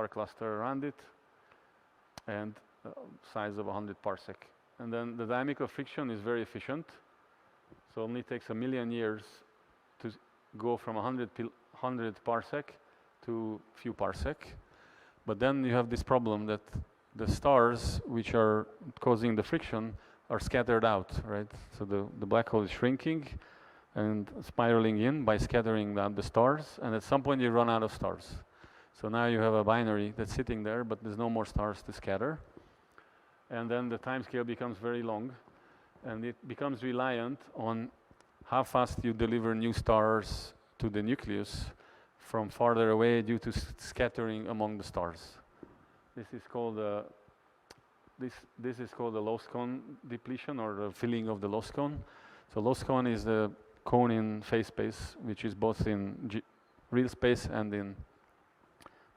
cluster around it, and size of 100 parsec. And then the dynamic of friction is very efficient, so it only takes 1 million years to go from 100 parsec to few parsec. But then you have this problem that the stars which are causing the friction are scattered out, right? So the black hole is shrinking and spiraling in by scattering out the stars, and at some point you run out of stars. So now you have a binary that's sitting there, but there's no more stars to scatter. And then the time scale becomes very long, and it becomes reliant on how fast you deliver new stars to the nucleus from farther away due to scattering among the stars. This is called this is called the lost cone depletion, or the filling of the lost cone. So lost cone is the cone in phase space, which is both in real space and in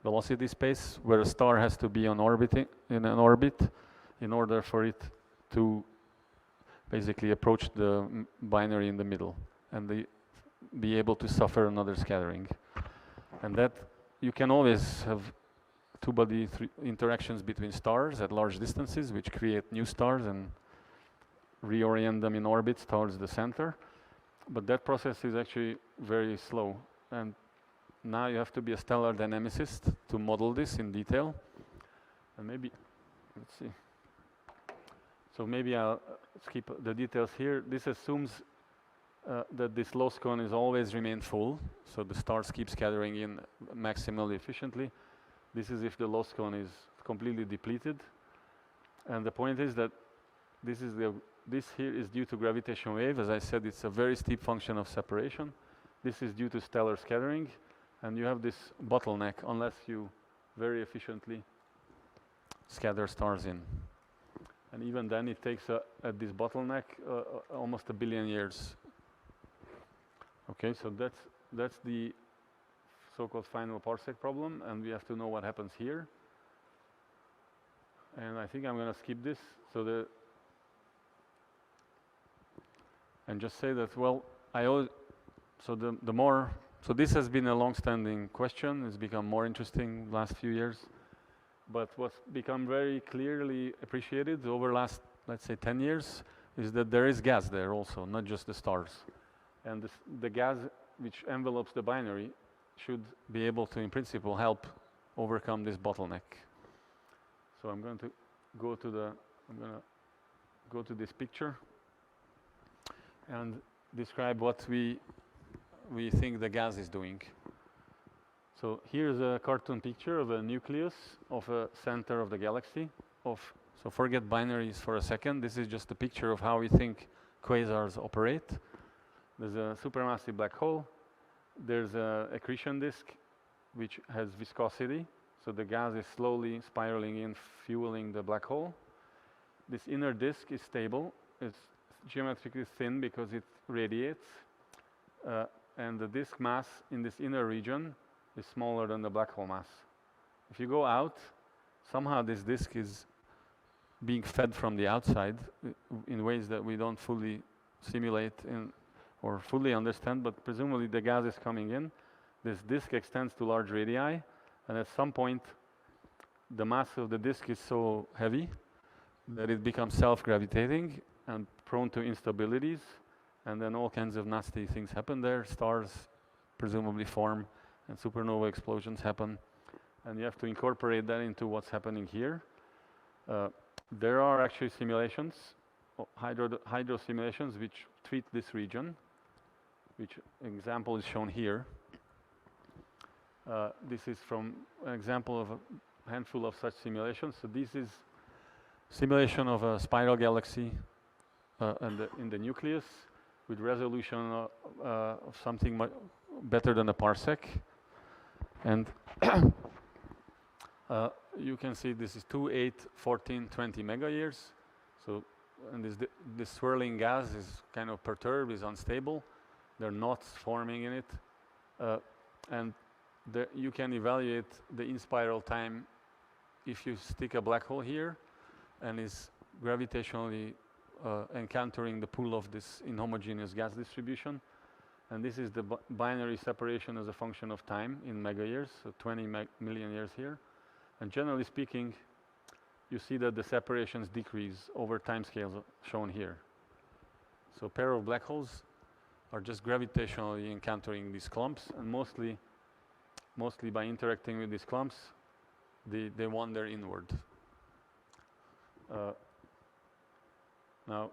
velocity space, where a star has to be in an orbit in order for it to basically approach the binary in the middle and be able to suffer another scattering. And that you can always have two-body interactions between stars at large distances, which create new stars and reorient them in orbits towards the center. But that process is actually very slow. And now you have to be a stellar dynamicist to model this in detail. And maybe, let's see. So maybe I'll skip the details here. This assumes that this lost cone is always remain full, so the stars keep scattering in maximally efficiently. This is if the lost cone is completely depleted. And the point is that this here is due to gravitational wave. As I said, it's a very steep function of separation. This is due to stellar scattering, and you have this bottleneck unless you very efficiently scatter stars in. And even then it takes at this bottleneck almost 1 billion years. Okay, so that's the so-called final parsec problem, and we have to know what happens here. And I think I'm going to skip this. And just say that, well, so this has been a long-standing question. It's become more interesting last few years. But what's become very clearly appreciated over last, let's say, 10 years is that there is gas there also, not just the stars. And the gas which envelopes the binary should be able to, in principle, help overcome this bottleneck. So I'm going to go to this picture and describe what we think the gas is doing. So here's a cartoon picture of a nucleus of a center of the galaxy. So forget binaries for a second. This is just a picture of how we think quasars operate. There's a supermassive black hole. There's an accretion disk which has viscosity. So the gas is slowly spiraling in, fueling the black hole. This inner disk is stable. It's geometrically thin because it radiates. And the disk mass in this inner region is smaller than the black hole mass. If you go out, somehow this disk is being fed from the outside in ways that we don't fully simulate or fully understand, but presumably the gas is coming in. This disk extends to large radii, and at some point the mass of the disk is so heavy that it becomes self-gravitating and prone to instabilities, and then all kinds of nasty things happen there. Stars presumably form and supernova explosions happen, and you have to incorporate that into what's happening here. There are actually simulations, hydro simulations, which treat this region, which example is shown here. This is from an example of a handful of such simulations. So this is simulation of a spiral galaxy in the nucleus with resolution of something better than a parsec. And you can see this is 2, 8, 14, 20 mega years. So, and this swirling gas is kind of perturbed, is unstable. There are knots forming in it. And you can evaluate the in-spiral time if you stick a black hole here and is gravitationally encountering the pull of this inhomogeneous gas distribution, and this is the binary separation as a function of time in mega years, so 20 million years here. And generally speaking, you see that the separations decrease over time scales shown here. So a pair of black holes are just gravitationally encountering these clumps, and mostly by interacting with these clumps, they wander inward. Now,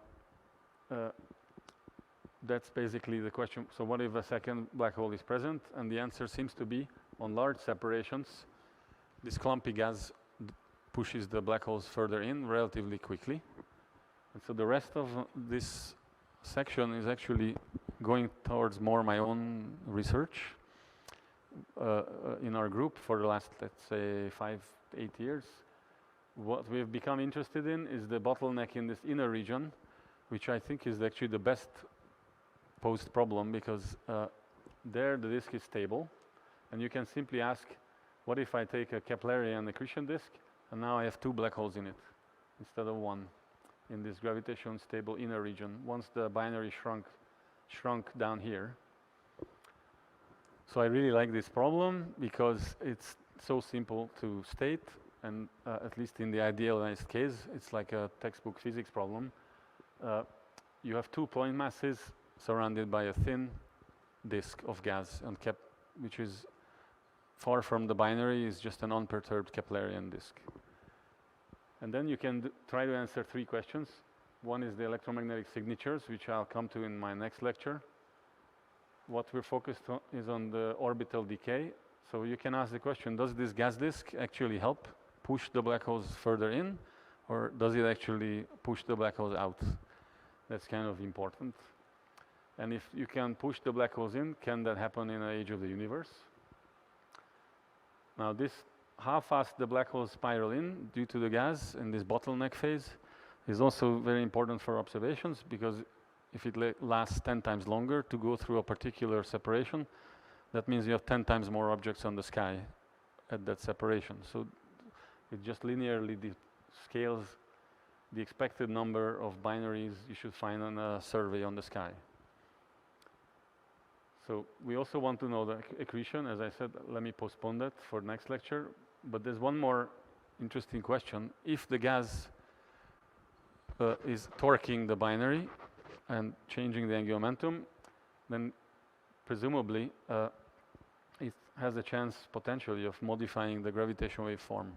that's basically the question. So what if a second black hole is present? And the answer seems to be, on large separations, this clumpy gas pushes the black holes further in relatively quickly. And so the rest of this section is actually going towards more my own research in our group for the last, let's say, 5-8 years. What we've become interested in is the bottleneck in this inner region, which I think is actually the best posed problem, because there the disk is stable, and you can simply ask, what if I take a Keplerian accretion disk, and now I have 2 black holes in it instead of 1 in this gravitation stable inner region, once the binary shrunk down here. So I really like this problem because it's so simple to state, and at least in the idealized case, it's like a textbook physics problem. You have 2 point masses surrounded by a thin disk of gas, and which is far from the binary, is just an unperturbed Keplerian disk. And then you can try to answer 3 questions. One is the electromagnetic signatures, which I'll come to in my next lecture. What we're focused on is on the orbital decay. So you can ask the question, does this gas disk actually help push the black holes further in, or does it actually push the black holes out? That's kind of important. And if you can push the black holes in, can that happen in the age of the universe? Now how fast the black holes spiral in due to the gas in this bottleneck phase is also very important for observations, because if it lasts 10 times longer to go through a particular separation, that means you have 10 times more objects on the sky at that separation. So it just linearly scales the expected number of binaries you should find on a survey on the sky. So we also want to know the accretion. As I said, let me postpone that for next lecture. But there's one more interesting question. If the gas is torquing the binary and changing the angular momentum, then presumably it has a chance potentially of modifying the gravitational wave form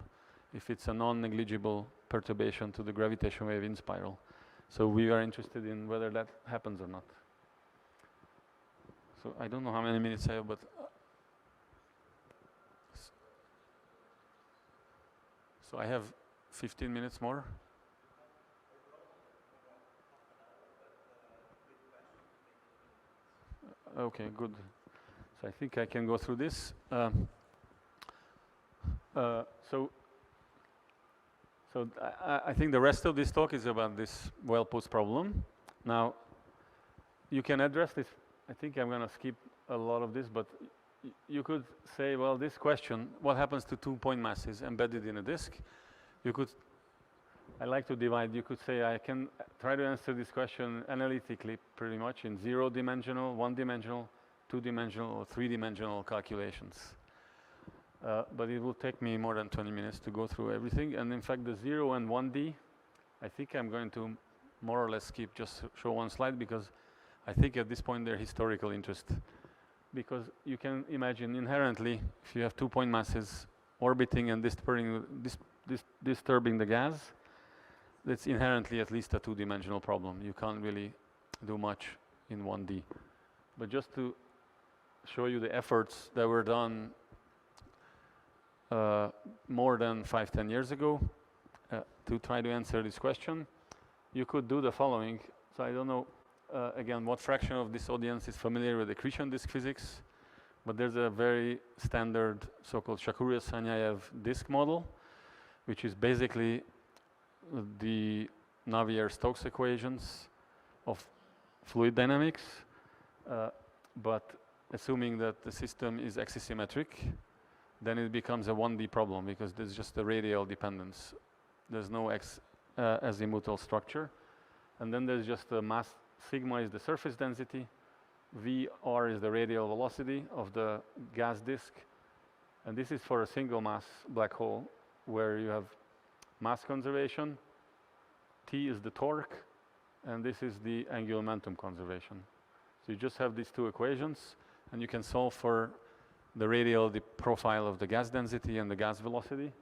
if it's a non-negligible perturbation to the gravitational wave in spiral. So we are interested in whether that happens or not. So I don't know how many minutes I have, but so I have 15 minutes more. Okay, good. So I think I can go through this. So I think the rest of this talk is about this well-posed problem. Now, you can address this. I think I'm going to skip a lot of this, but you could say, well, this question, what happens to 2 point masses embedded in a disk? I like to divide. You could say I can try to answer this question analytically, pretty much in 0-dimensional, 1-dimensional, 2-dimensional, or 3-dimensional calculations. But it will take me more than 20 minutes to go through everything. And in fact, the 0 and 1D, I think I'm going to more or less skip, just show one slide, because I think at this point they're historical interest. Because you can imagine inherently, if you have 2 point masses orbiting and disturbing the gas, that's inherently at least a 2-dimensional problem. You can't really do much in 1D. But just to show you the efforts that were done more than 5-10 years ago to try to answer this question, you could do the following. So I don't know, again, what fraction of this audience is familiar with accretion disk physics, but there's a very standard so-called Shakura-Sanyaev disk model, which is basically the Navier-Stokes equations of fluid dynamics, but assuming that the system is axisymmetric then it becomes a 1D problem because there's just a radial dependence. There's no azimuthal structure. And then there's just the mass. Sigma is the surface density. Vr is the radial velocity of the gas disk. And this is for a single mass black hole where you have mass conservation. T is the torque. And this is the angular momentum conservation. So you just have these two equations, and you can solve for the radial profile of the gas density and the gas velocity.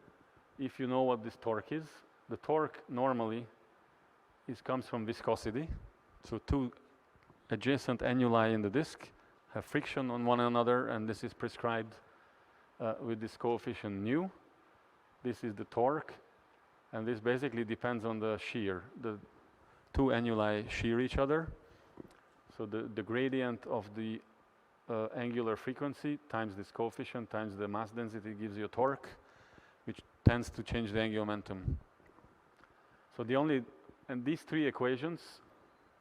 If you know what this torque is, the torque normally comes from viscosity. So two adjacent annuli in the disk have friction on one another, and this is prescribed with this coefficient nu. This is the torque, and this basically depends on the shear. The two annuli shear each other. So the gradient of the angular frequency times this coefficient times the mass density gives you a torque, which tends to change the angular momentum. So and these three equations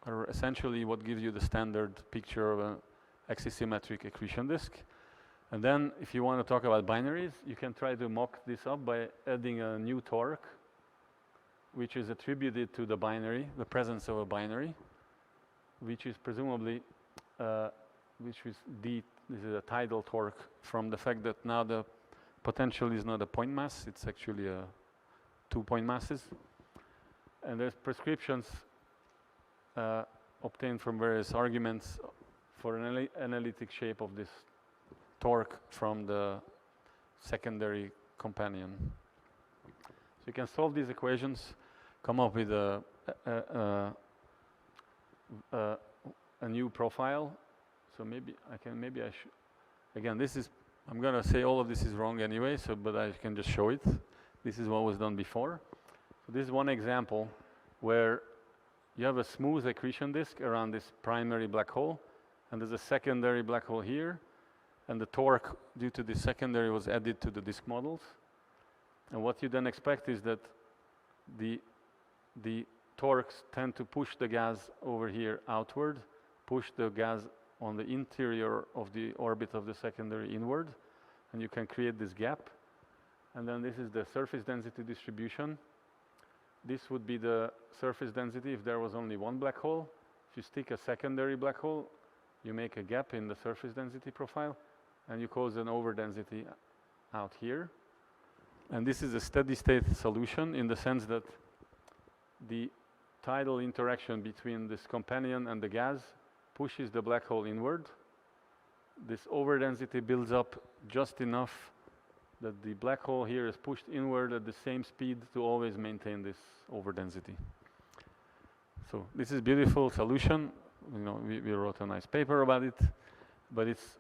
are essentially what gives you the standard picture of an axisymmetric accretion disk. And then if you want to talk about binaries, you can try to mock this up by adding a new torque, which is attributed to the binary, the presence of a binary, which is presumably, this is a tidal torque from the fact that now the potential is not a point mass, it's actually a 2 point masses. And there's prescriptions obtained from various arguments for an analytic shape of this torque from the secondary companion. So you can solve these equations, come up with a new profile. So maybe I should, again, I'm going to say all of this is wrong anyway, but I can just show it. This is what was done before. So this is one example where you have a smooth accretion disk around this primary black hole, and there's a secondary black hole here, and the torque due to the secondary was added to the disk models. And what you then expect is that the torques tend to push the gas over here outward, push the gas on the interior of the orbit of the secondary inward, and you can create this gap. And then this is the surface density distribution. This would be the surface density if there was only one black hole. If you stick a secondary black hole, you make a gap in the surface density profile, and you cause an overdensity out here. And this is a steady state solution in the sense that the tidal interaction between this companion and the gas pushes the black hole inward. This overdensity builds up just enough that the black hole here is pushed inward at the same speed to always maintain this overdensity. So this is beautiful solution. You know, we wrote a nice paper about it, but it's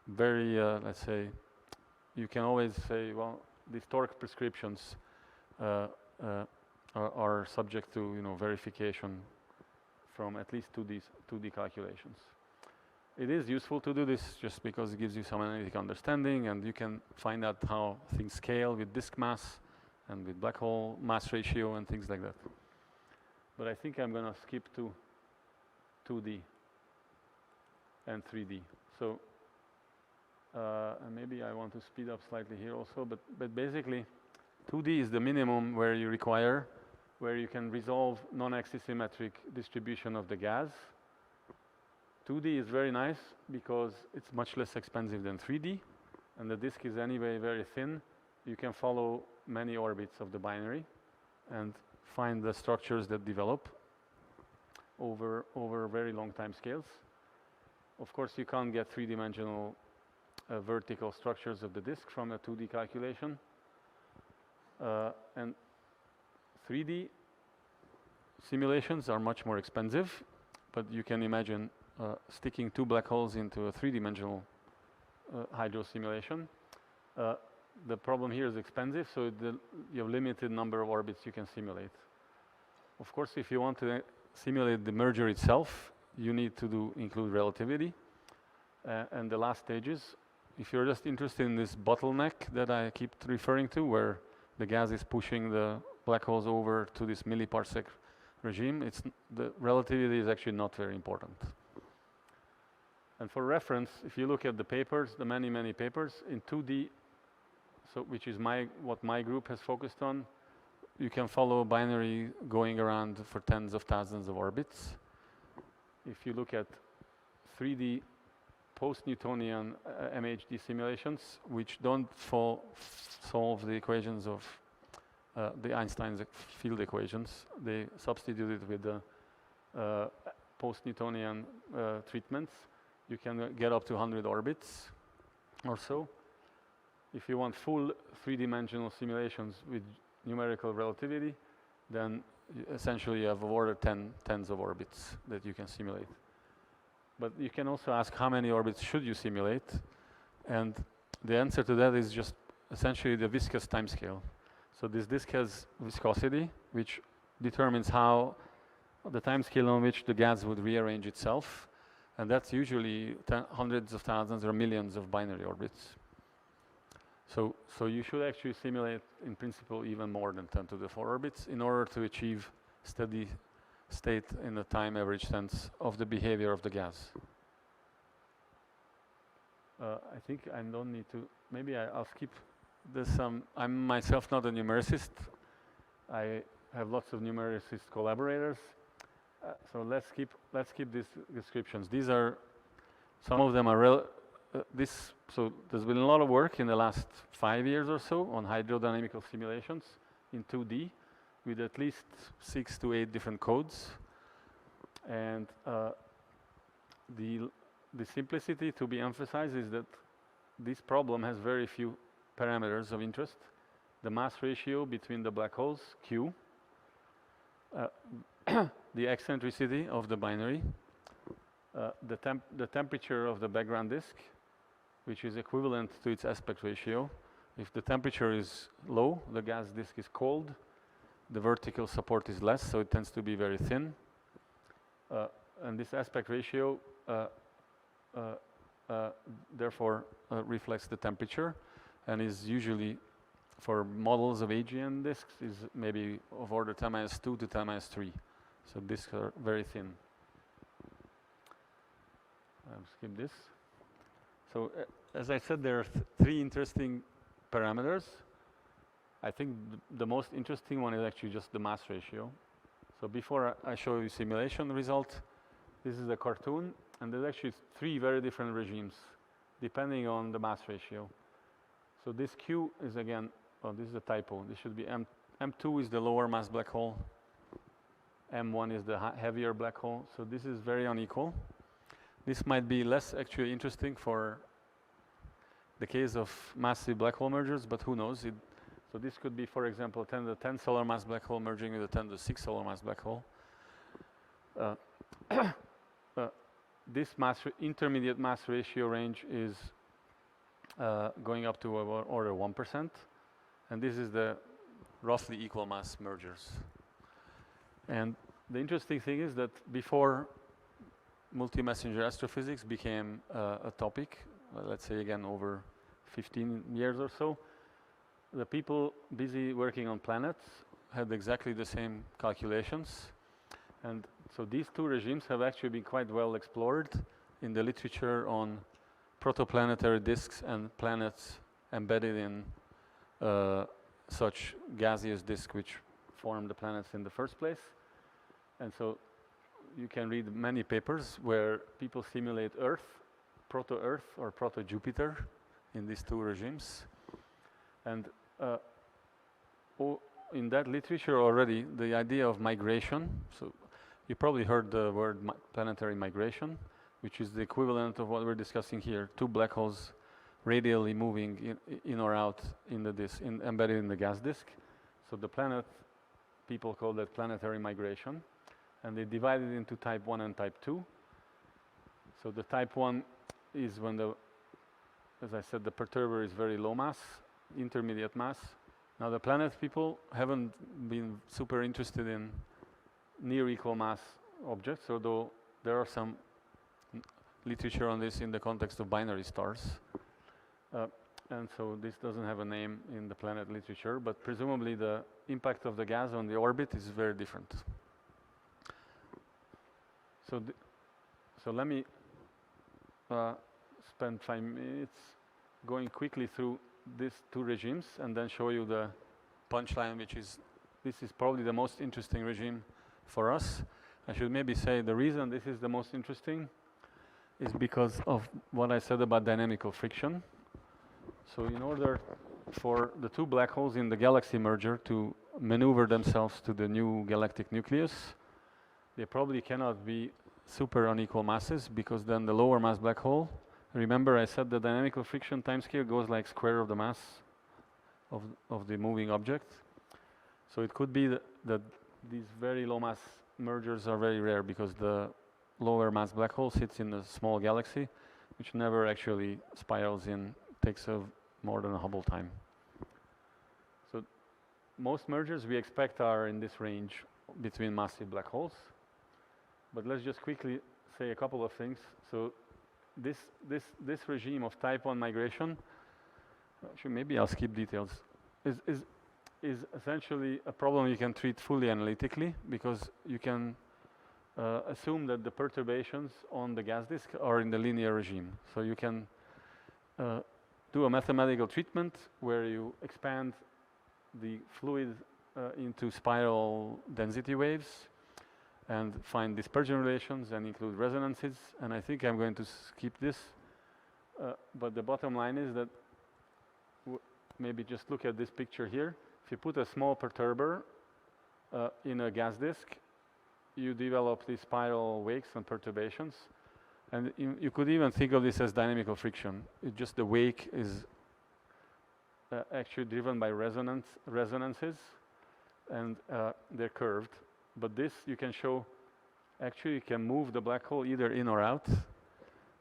very, let's say, you can always say, well, these torque prescriptions are subject to, verification from at least 2D calculations. It is useful to do this just because it gives you some analytic understanding, and you can find out how things scale with disk mass and with black hole mass ratio and things like that. But I think I'm going to skip to 2D and 3D. So and maybe I want to speed up slightly here also, but basically 2D is the minimum where you can resolve non-axisymmetric distribution of the gas. 2D is very nice because it's much less expensive than 3D, and the disk is anyway very thin. You can follow many orbits of the binary and find the structures that develop over very long time scales. Of course, you can't get three-dimensional vertical structures of the disk from a 2D calculation. And 3D simulations are much more expensive, but you can imagine sticking two black holes into a three-dimensional hydro simulation. The problem here is expensive, so you have limited number of orbits you can simulate. Of course, if you want to simulate the merger itself, you need to include relativity and the last stages. If you're just interested in this bottleneck that I keep referring to, where the gas is pushing the black holes over to this milliparsec regime, the relativity is actually not very important. And for reference, if you look at the papers, the many papers, in 2D so which is what my group has focused on. You can follow a binary going around for tens of thousands of orbits. If you look at 3D post-Newtonian MHD simulations, which don't solve the equations of the Einstein's field equations, they substitute it with the post-Newtonian treatments. You can get up to 100 orbits or so. If you want full three-dimensional simulations with numerical relativity, then essentially you have order tens of orbits that you can simulate. But you can also ask how many orbits should you simulate, and the answer to that is just essentially the viscous timescale. So this disk has viscosity, which determines how the timescale on which the gas would rearrange itself, and that's usually hundreds of thousands or millions of binary orbits. So you should actually simulate, in principle, even more than 10 to the 4 orbits in order to achieve steady state in the time average sense of the behavior of the gas. I think I don't need to, maybe I'll skip this. I'm myself not a numericist. I have lots of numericist collaborators. So let's skip these descriptions. These are, some of them are so there's been a lot of work in the last 5 years or so on hydrodynamical simulations in 2D with at least 6 to 8 different codes. And the simplicity to be emphasized is that this problem has very few parameters of interest. The mass ratio between the black holes, Q, the eccentricity of the binary, the temperature of the background disk, which is equivalent to its aspect ratio. If the temperature is low, the gas disk is cold, the vertical support is less, so it tends to be very thin. And this aspect ratio therefore reflects the temperature, and is usually, for models of AGN disks, is maybe of order 10⁻² to 10⁻³. So disks are very thin. I'll skip this. So as I said, there are 3 interesting parameters. I think the most interesting one is actually just the mass ratio. So before I show you simulation result, this is a cartoon, and there's actually 3 very different regimes depending on the mass ratio. So this Q is again, oh, this is a typo. This should be M2 is the lower mass black hole. M1 is the heavier black hole. So this is very unequal. This might be less actually interesting for the case of massive black hole mergers, but who knows? So this could be, for example, 10 to the 10 solar mass black hole merging with a 10 to the 6 solar mass black hole. This intermediate mass ratio range is going up to order 1%, and this is the roughly equal mass mergers. And the interesting thing is that before multi-messenger astrophysics became a topic, let's say again over 15 years or so, the people busy working on planets had exactly the same calculations. And so these 2 regimes have actually been quite well explored in the literature on protoplanetary disks and planets embedded in such gaseous disks which form the planets in the first place. And so you can read many papers where people simulate Earth, proto-Earth or proto-Jupiter in these 2 regimes. And in that literature already, the idea of migration, so you probably heard the word planetary migration, which is the equivalent of what we're discussing here, 2 black holes radially moving in or out in the disk, embedded in the gas disk. So the planet, people call that planetary migration, and they divide it into type 1 and type 2. So the type 1 is when as I said, the perturber is very low mass, intermediate mass. Now the planet people haven't been super interested in near equal mass objects, although there are some literature on this in the context of binary stars. And so this doesn't have a name in the planet literature, but presumably the impact of the gas on the orbit is very different. So let me spend 5 minutes going quickly through these two regimes and then show you the punchline, which is, this is probably the most interesting regime for us. I should maybe say the reason this is the most interesting is because of what I said about dynamical friction. So in order for the two black holes in the galaxy merger to maneuver themselves to the new galactic nucleus, they probably cannot be super unequal masses, because then the lower mass black hole, remember I said the dynamical friction timescale goes like square of the mass of the moving object. So it could be that these very low mass mergers are very rare, because the lower mass black hole sits in a small galaxy which never actually spirals in, takes more than a Hubble time. So most mergers we expect are in this range between massive black holes. But let's just quickly say a couple of things. So this regime of type 1 migration, actually maybe I'll skip details, is essentially a problem you can treat fully analytically, because you can assume that the perturbations on the gas disk are in the linear regime. So you can do a mathematical treatment where you expand the fluid into spiral density waves and find dispersion relations and include resonances. And I think I'm going to skip this. But the bottom line is that maybe just look at this picture here. If you put a small perturber in a gas disk, you develop these spiral wakes and perturbations. And you could even think of this as dynamical friction. It's just the wake is actually driven by resonances, and they're curved. But this you can show, actually you can move the black hole either in or out,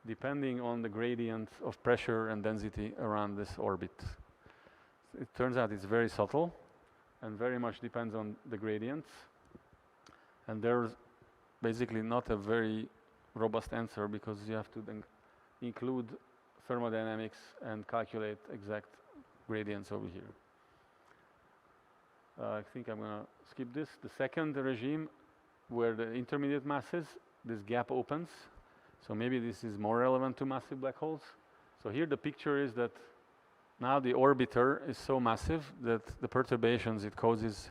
depending on the gradient of pressure and density around this orbit. It turns out it's very subtle and very much depends on the gradients. And there's basically not a very robust answer, because you have to then include thermodynamics and calculate exact gradients over here. I think I'm going to skip this. The second regime, where the intermediate masses, this gap opens. So maybe this is more relevant to massive black holes. So here the picture is that now the orbiter is so massive that the perturbations it causes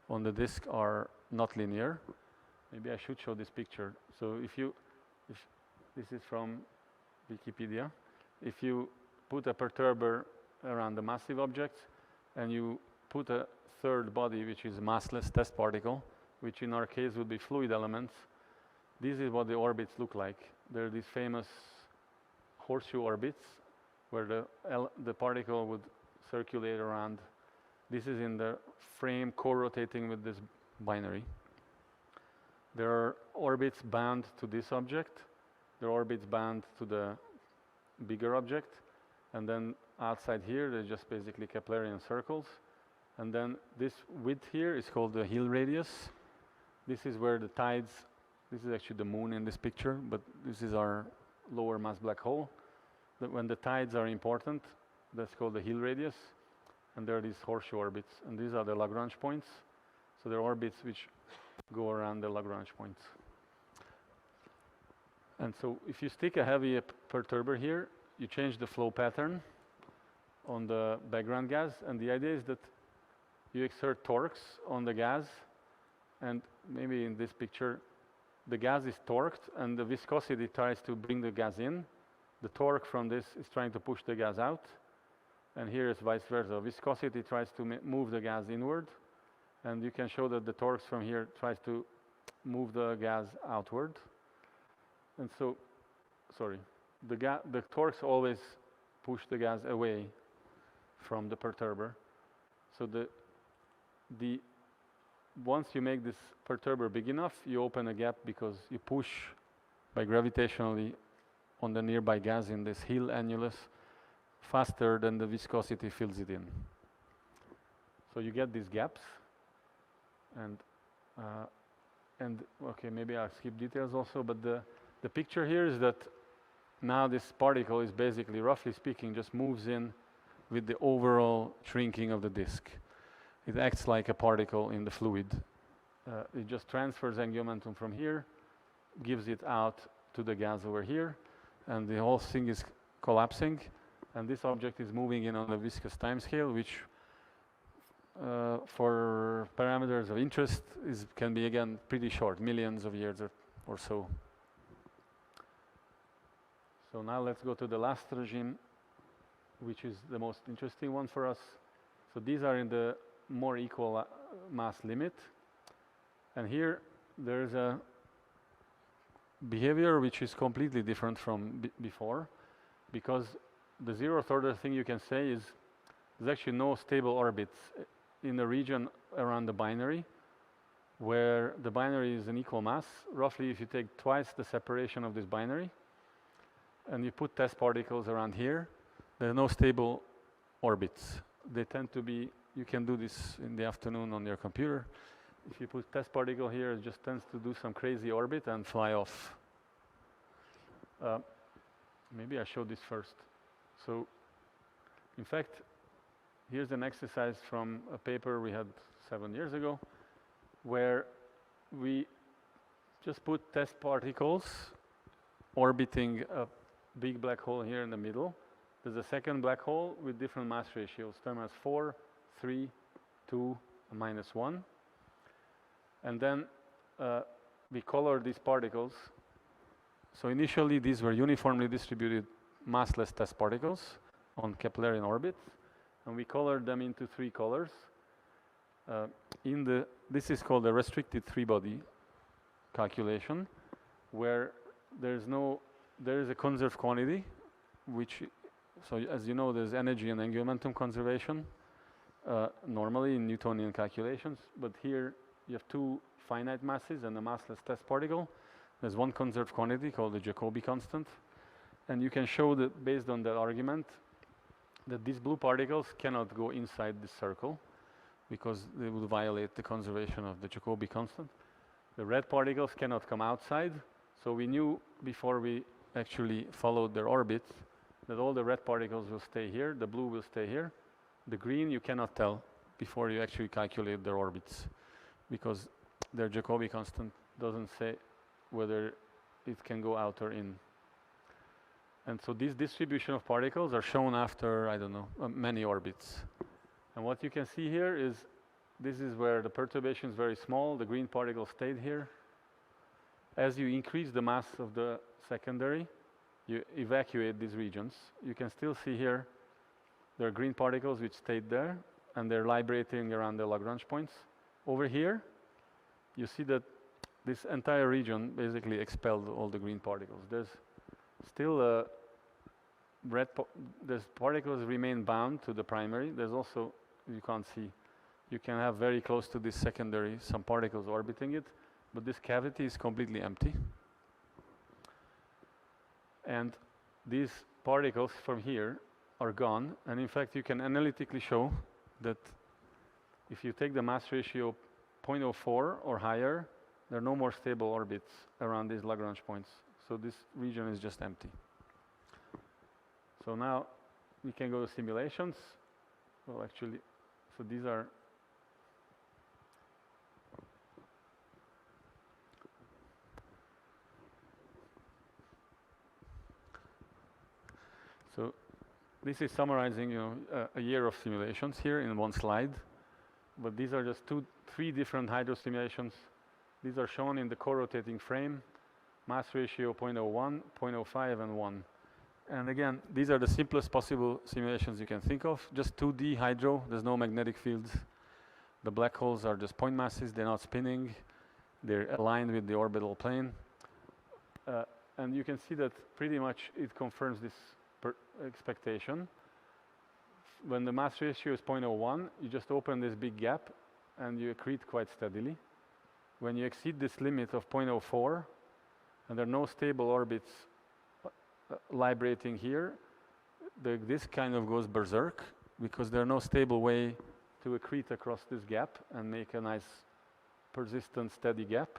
on the disk are not linear. Maybe I should show this picture. So if this is from Wikipedia, if you put a perturber around the massive object and you put a third body, which is massless test particle, which in our case would be fluid elements, this is what the orbits look like. They're these famous horseshoe orbits where the particle would circulate around. This is in the frame co-rotating with this binary. There are orbits bound to this object. There are orbits bound to the bigger object. And then outside here, they're just basically Keplerian circles. And then this width here is called the Hill radius. This is where the tides, this is actually the moon in this picture, but this is our lower mass black hole. When the tides are important, that's called the Hill radius. And there are these horseshoe orbits. And these are the Lagrange points. So there are orbits which go around the Lagrange points. And so if you stick a heavy perturber here, you change the flow pattern on the background gas. And the idea is that you exert torques on the gas. And maybe in this picture, the gas is torqued and the viscosity tries to bring the gas in. The torque from this is trying to push the gas out. And here is vice versa. Viscosity tries to move the gas inward. And you can show that the torques from here tries to move the gas outward. And so, sorry, the torques always push the gas away from the perturber. So once you make this perturber big enough, you open a gap because you push by gravitationally on the nearby gas in this Hill annulus faster than the viscosity fills it in. So you get these gaps. And okay, maybe I'll skip details also, but the picture here is that now this particle is basically, roughly speaking, just moves in with the overall shrinking of the disk. It acts like a particle in the fluid. It just transfers angular momentum from here, gives it out to the gas over here, and the whole thing is collapsing. and this object is moving in on a viscous timescale, which for parameters of interest can be again pretty short, millions of years or so. So now let's go to the last regime, which is the most interesting one for us. So these are in the more equal mass limit, and here there's a behavior which is completely different from before, because the zeroth order thing you can say is there's actually no stable orbits in the region around the binary, where the binary is an equal mass. Roughly, if you take twice the separation of this binary and you put test particles around here, there are no stable orbits. They tend to be, you can do this in the afternoon on your computer. If you put test particle here, it just tends to do some crazy orbit and fly off. Maybe I show this first. So, in fact, here's an exercise from a paper we had 7 years ago, where we just put test particles orbiting a big black hole here in the middle. There's a second black hole with different mass ratios, term as 4, 3, 2, and -1. And then we color these particles. So initially, these were uniformly distributed massless test particles on Keplerian orbits, and we colored them into 3 colors. This is called a restricted 3-body calculation, where there is a conserved quantity, which, so as you know, there's energy and angular momentum conservation normally in Newtonian calculations, but here you have 2 finite masses and a massless test particle. There's one conserved quantity called the Jacobi constant, and you can show that based on that argument that these blue particles cannot go inside this circle because they will violate the conservation of the Jacobi constant. The red particles cannot come outside, so we knew before we actually followed their orbits that all the red particles will stay here, the blue will stay here. The green you cannot tell before you actually calculate their orbits, because their Jacobi constant doesn't say whether it can go out or in. And so this distribution of particles are shown after, I don't know, many orbits. And what you can see here is this is where the perturbation is very small. The green particle stayed here. As you increase the mass of the secondary, you evacuate these regions. You can still see here there are green particles which stayed there, and they're librating around the Lagrange points. Over here, you see that this entire region basically expelled all the green particles. There's still there's particles remain bound to the primary. There's also, you can't see, you can have very close to this secondary some particles orbiting it, but this cavity is completely empty. And these particles from here are gone, and in fact you can analytically show that if you take the mass ratio 0.04 or higher, there are no more stable orbits around these Lagrange points. So this region is just empty. So now we can go to simulations. Well, actually, so these are so this is summarizing, a year of simulations here in one slide. But these are just 3 different hydro simulations. These are shown in the co-rotating frame, mass ratio 0.01, 0.05, and 1. And again, these are the simplest possible simulations you can think of. Just 2D hydro, there's no magnetic fields. The black holes are just point masses, they're not spinning. They're aligned with the orbital plane. And you can see that pretty much it confirms this expectation. When the mass ratio is 0.01, you just open this big gap and you accrete quite steadily. When you exceed this limit of 0.04, and there are no stable orbits librating here, this kind of goes berserk because there's no stable way to accrete across this gap and make a nice persistent steady gap.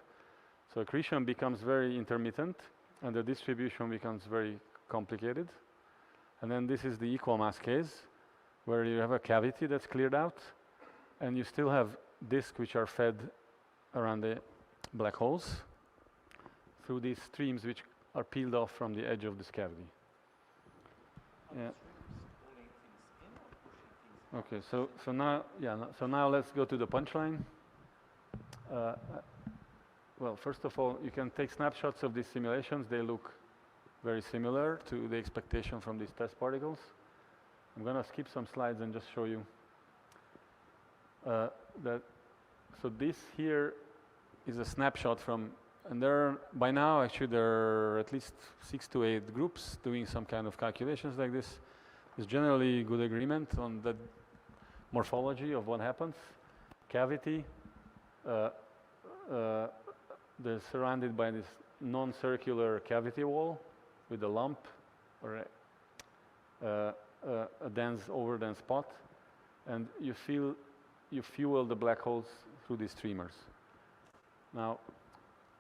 So accretion becomes very intermittent and the distribution becomes very complicated. And then this is the equal mass case where you have a cavity that's cleared out and you still have disks which are fed around the black holes through these streams which are peeled off from the edge of this cavity. Yeah. Okay, so now, yeah, so now let's go to the punchline. Uh, well, first of all, you can take snapshots of these simulations. They look very similar to the expectation from these test particles. I'm going to skip some slides and just show you that. So this here is a snapshot from, and there are, by now actually there are at least 6 to 8 groups doing some kind of calculations like this. There's generally good agreement on the morphology of what happens. Cavity, they're surrounded by this non-circular cavity wall with a lump or a dense, overdense spot, and you fuel the black holes through these streamers. Now,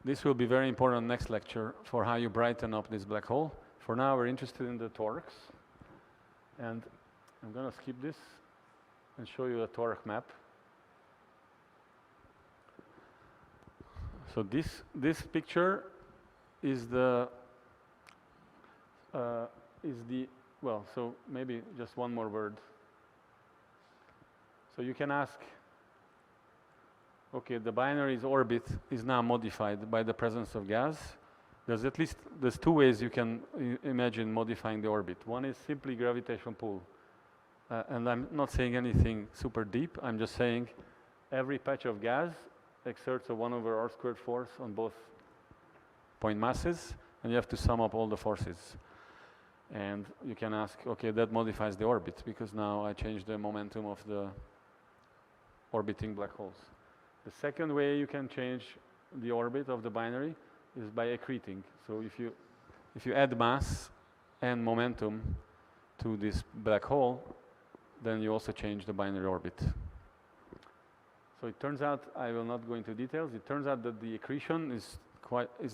this will be very important next lecture for how you brighten up this black hole. For now, we're interested in the torques, and I'm going to skip this and show you a torque map. So this picture is the well. So maybe just one more word. So you can ask, okay, the binary's orbit is now modified by the presence of gas. There's 2 ways you can imagine modifying the orbit. One is simply gravitational pull. And I'm not saying anything super deep. I'm just saying every patch of gas exerts a 1/r² force on both point masses, and you have to sum up all the forces. And you can ask, okay, that modifies the orbit, because now I change the momentum of the orbiting black holes. The second way you can change the orbit of the binary is by accreting. So if you add mass and momentum to this black hole, then you also change the binary orbit. So it turns out, I will not go into details, it turns out that the accretion is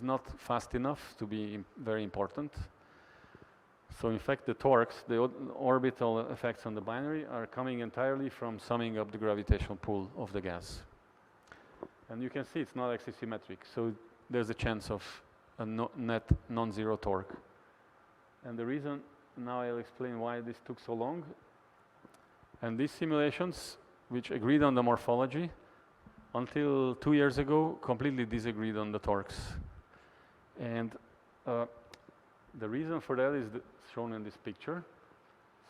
not fast enough to be very important. So in fact, the torques, the orbital effects on the binary, are coming entirely from summing up the gravitational pull of the gas. And you can see it's not axisymmetric, so there's a chance of a net non-zero torque. And the reason, now I'll explain why this took so long. And these simulations, which agreed on the morphology, until 2 years ago, completely disagreed on the torques. And the reason for that is shown in this picture.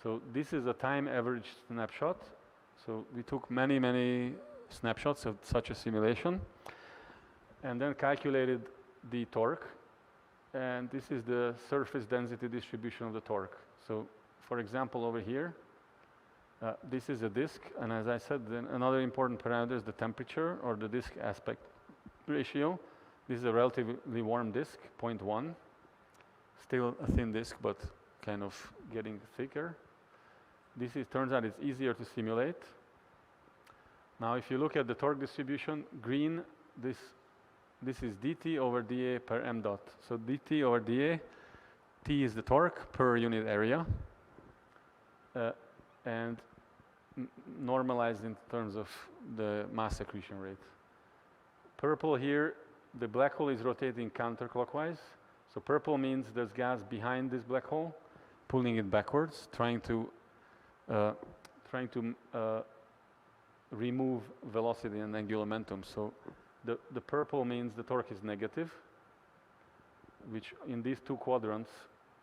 So this is a time average snapshot. So we took many snapshots of such a simulation and then calculated the torque. And this is the surface density distribution of the torque. So for example, over here, this is a disk, and as I said, then another important parameter is the temperature or the disk aspect ratio. This is a relatively warm disk, 0.1. Still a thin disk, but kind of getting thicker. Turns out it's easier to simulate. Now, if you look at the torque distribution, green, this is dt over dA per m dot. So dt over dA, T is the torque per unit area, and normalized in terms of the mass accretion rate. Purple here, the black hole is rotating counterclockwise. So purple means there's gas behind this black hole, pulling it backwards, trying to remove velocity and angular momentum. So the purple means the torque is negative, which in these 2 quadrants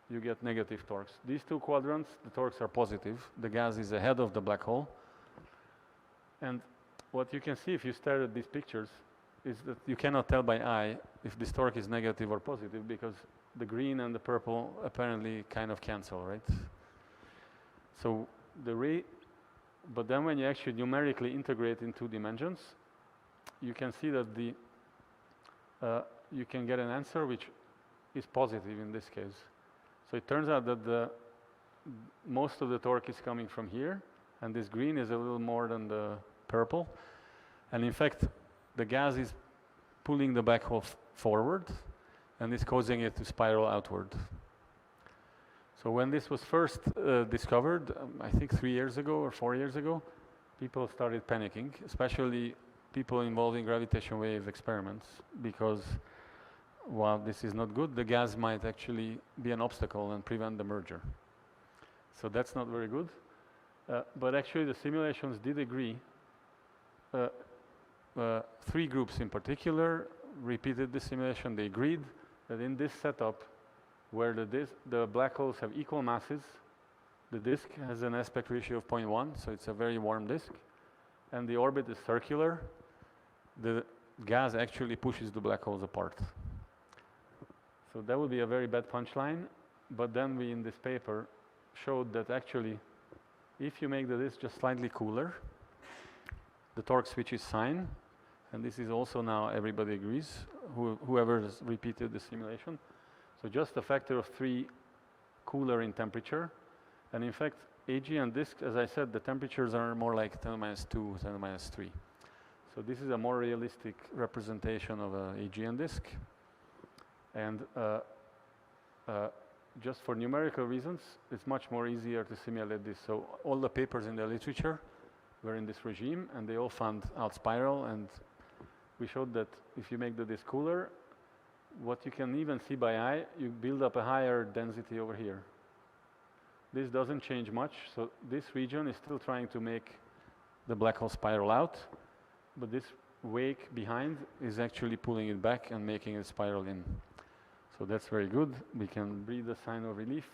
you get negative torques. These 2 quadrants, the torques are positive. The gas is ahead of the black hole. And what you can see if you stare at these pictures is that you cannot tell by eye if this torque is negative or positive, because the green and the purple apparently kind of cancel, right? So but then when you actually numerically integrate in 2 dimensions, you can see that you can get an answer which is positive in this case. So it turns out that most of the torque is coming from here, and this green is a little more than the purple. And in fact, the gas is pulling the black hole forward, and is causing it to spiral outward. So when this was first discovered, I think 3 years ago or 4 years ago, people started panicking, especially people involved in gravitation wave experiments, because while this is not good, the gas might actually be an obstacle and prevent the merger. So that's not very good. But actually, the simulations did agree. Uh, 3 groups in particular repeated the simulation. They agreed that in this setup, where the black holes have equal masses, the disk has an aspect ratio of 0.1, so it's a very warm disk, and the orbit is circular. The gas actually pushes the black holes apart. So that would be a very bad punchline, but then we in this paper showed that actually if you make the disk just slightly cooler, the torque switches sign, and this is also now everybody agrees, whoever has repeated the simulation. So just a factor of 3 cooler in temperature, and in fact AG and disk, as I said, the temperatures are more like 10⁻², 10⁻3. So this is a more realistic representation of a AG and disk. And just for numerical reasons, it's much more easier to simulate this. So all the papers in the literature were in this regime, and they all found out spiral, and we showed that if you make the disk cooler, what you can even see by eye, you build up a higher density over here. This doesn't change much, so this region is still trying to make the black hole spiral out, but this wake behind is actually pulling it back and making it spiral in. So that's very good. We can breathe a sign of relief.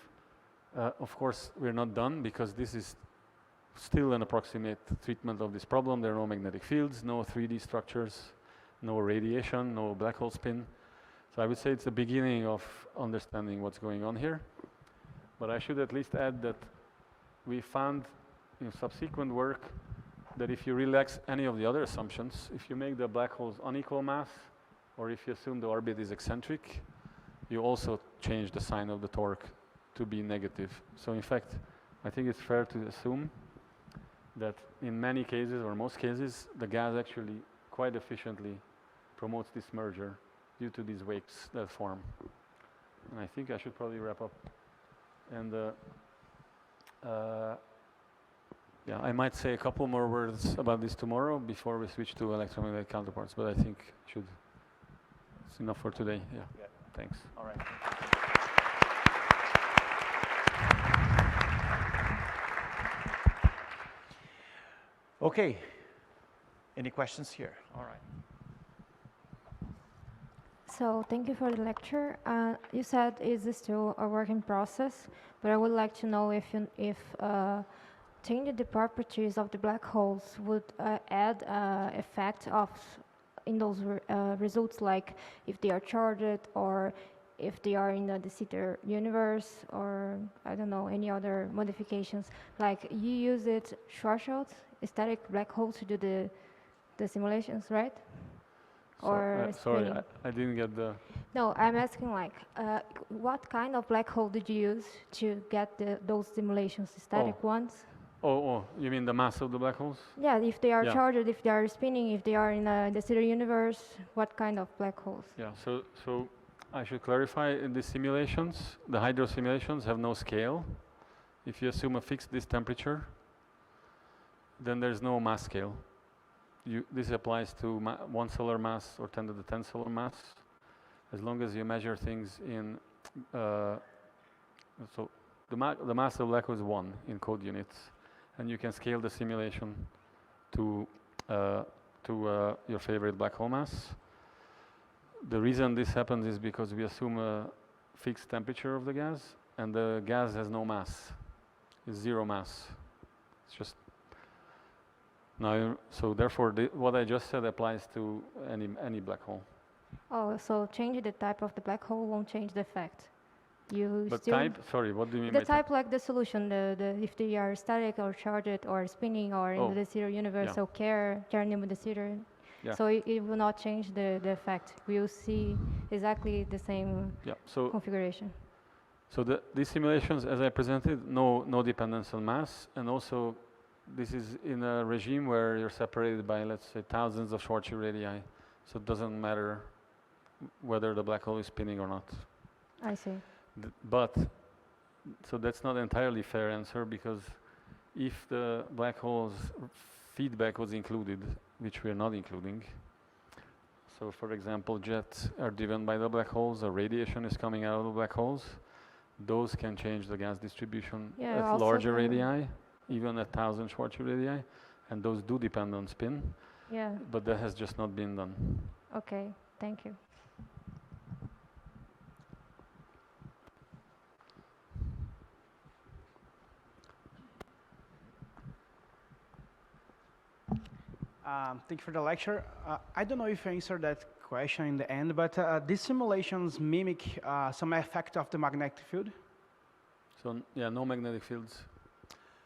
Of course, we're not done because this is still an approximate treatment of this problem. There are no magnetic fields, no 3D structures, no radiation, no black hole spin. So I would say it's the beginning of understanding what's going on here. But I should at least add that we found in subsequent work that if you relax any of the other assumptions, if you make the black holes unequal mass, or if you assume the orbit is eccentric, you also change the sign of the torque to be negative. So in fact, I think it's fair to assume that in many cases, or most cases, the gas actually quite efficiently promotes this merger due to these wakes that form. And I think I should probably wrap up. And yeah, I might say a couple more words about this tomorrow before we switch to electromagnetic counterparts, but I think it's enough for today. Yeah. Thanks. All right. Okay. Any questions here? All right. So thank you for the lecture. You said it's still a work in process, but I would like to know if changing the properties of the black holes would add effect in those results, like if they are charged or if they are in the de Sitter universe, or I don't know, any other modifications. Like you use it Schwarzschild, static black holes to do the simulations, right? Or sorry, I didn't get the... No, I'm asking like, what kind of black hole did you use to get those simulations, the static ones? Oh, you mean the mass of the black holes? Yeah, if they are charged, if they are spinning, if they are in the de Sitter universe, what kind of black holes? Yeah, so I should clarify, in the simulations, the hydro simulations have no scale. If you assume a fixed disk temperature, then there's no mass scale. This applies to 1 solar mass or 10 to the 10 solar mass, as long as you measure things in, so the mass of black hole is 1 in code units, and you can scale the simulation to your favorite black hole mass. The reason this happens is because we assume a fixed temperature of the gas, and the gas has no mass. It's 0 mass. It's just now, so therefore, what I just said applies to any black hole. Oh, so changing the type of the black hole won't change the effect. But type? Sorry, what do you mean the by type? Like the solution, if they are static or charged or spinning or in the de Sitter universe, so Kernium de Sitter. Yeah. So it will not change the effect. We will see exactly the same configuration. So these simulations, as I presented, no dependence on mass, and also this is in a regime where you're separated by, let's say, thousands of Schwarzschild radii, so it doesn't matter whether the black hole is spinning or not. I see. But, so that's not entirely fair answer, because if the black hole's feedback was included, which we are not including, so for example, jets are driven by the black holes, or radiation is coming out of the black holes, those can change the gas distribution at larger radii. even 1,000 Schwarzschild radii, and those do depend on spin, Yeah. but that has just not been done. Okay. Thank you. Thank you for the lecture. I don't know if you answered that question in the end, but these simulations mimic some effect of the magnetic field. So yeah, no magnetic fields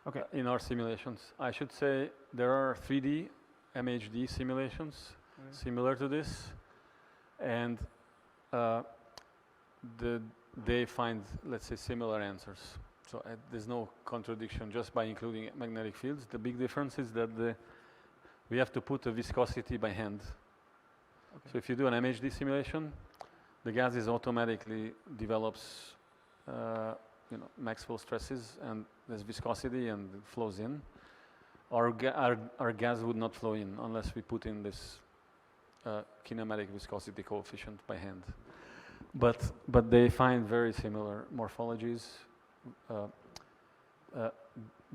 Okay. in our simulations. I should say there are 3D MHD simulations similar to this, and they find, let's say, similar answers. So there's no contradiction just by including magnetic fields. The big difference is that we have to put a viscosity by hand. Okay. So if you do an MHD simulation, the gas automatically develops Maxwell stresses, and there's viscosity and it flows in. Our gas would not flow in unless we put in this kinematic viscosity coefficient by hand. But they find very similar morphologies.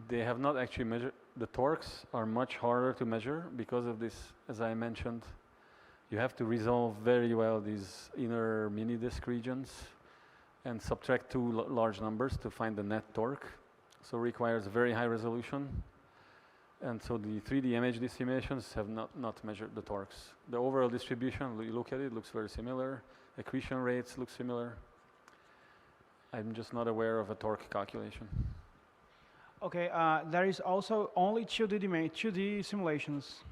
They have not actually measured. The torques are much harder to measure because of this, as I mentioned. You have to resolve very well these inner mini-disk regions and subtract two large numbers to find the net torque. So it requires very high resolution. And so the 3D MHD simulations have not measured the torques. The overall distribution, you look at it, looks very similar. Accretion rates look similar. I'm just not aware of a torque calculation. Okay, there is also only 2D simulations,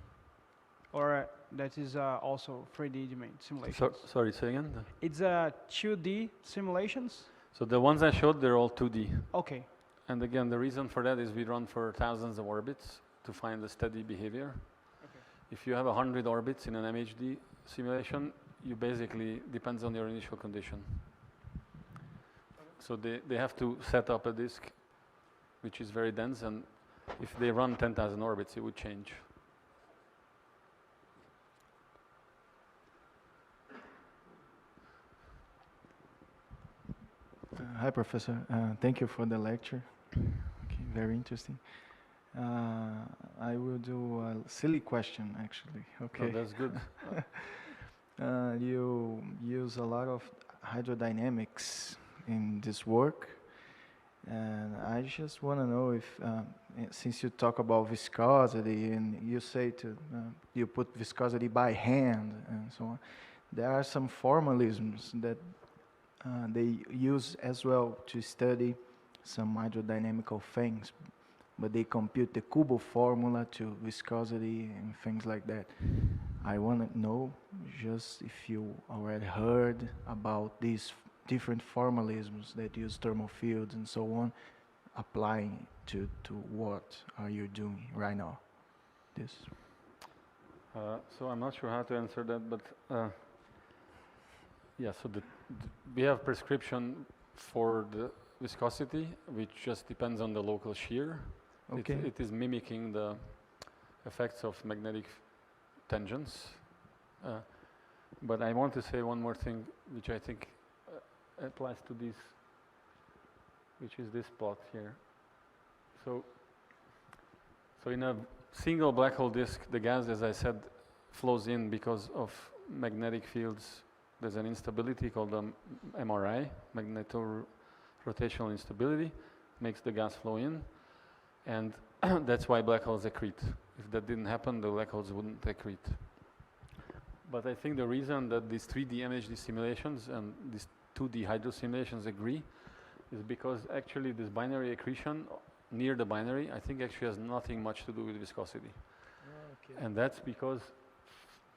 or that is also 3D simulations. Sorry, say again? It's 2D simulations? So the ones I showed, they're all 2D. Okay. And again, the reason for that is we run for thousands of orbits to find the steady behavior. Okay. If you have 100 orbits in an MHD simulation, you basically, depends on your initial condition. So they have to set up a disk which is very dense, and if they run 10,000 orbits, it would change. Hi, Professor. Thank you for the lecture. Okay, very interesting. I will do a silly question, actually. Okay. Oh, that's good. You use a lot of hydrodynamics in this work, and I just want to know if, since you talk about viscosity and you say you put viscosity by hand and so on, there are some formalisms that they use as well to study some hydrodynamical things, but they compute the Kubo formula to viscosity and things like that. I want to know just if you already heard about these different formalisms that use thermal fields and so on, applying to what are you doing right now? This. So I'm not sure how to answer that, but yeah, so we have prescription for the viscosity, which just depends on the local shear. Okay. It is mimicking the effects of magnetic tangents. But I want to say one more thing, which I think applies to this, which is this plot here. So in a single black hole disk, the gas, as I said, flows in because of magnetic fields. There's an instability called MRI, magnetorotational instability, makes the gas flow in, and that's why black holes accrete. If that didn't happen, the black holes wouldn't accrete. But I think the reason that these 3D MHD simulations and these 2D hydro simulations agree is because actually this binary accretion near the binary, I think actually has nothing much to do with viscosity. Okay. And that's because,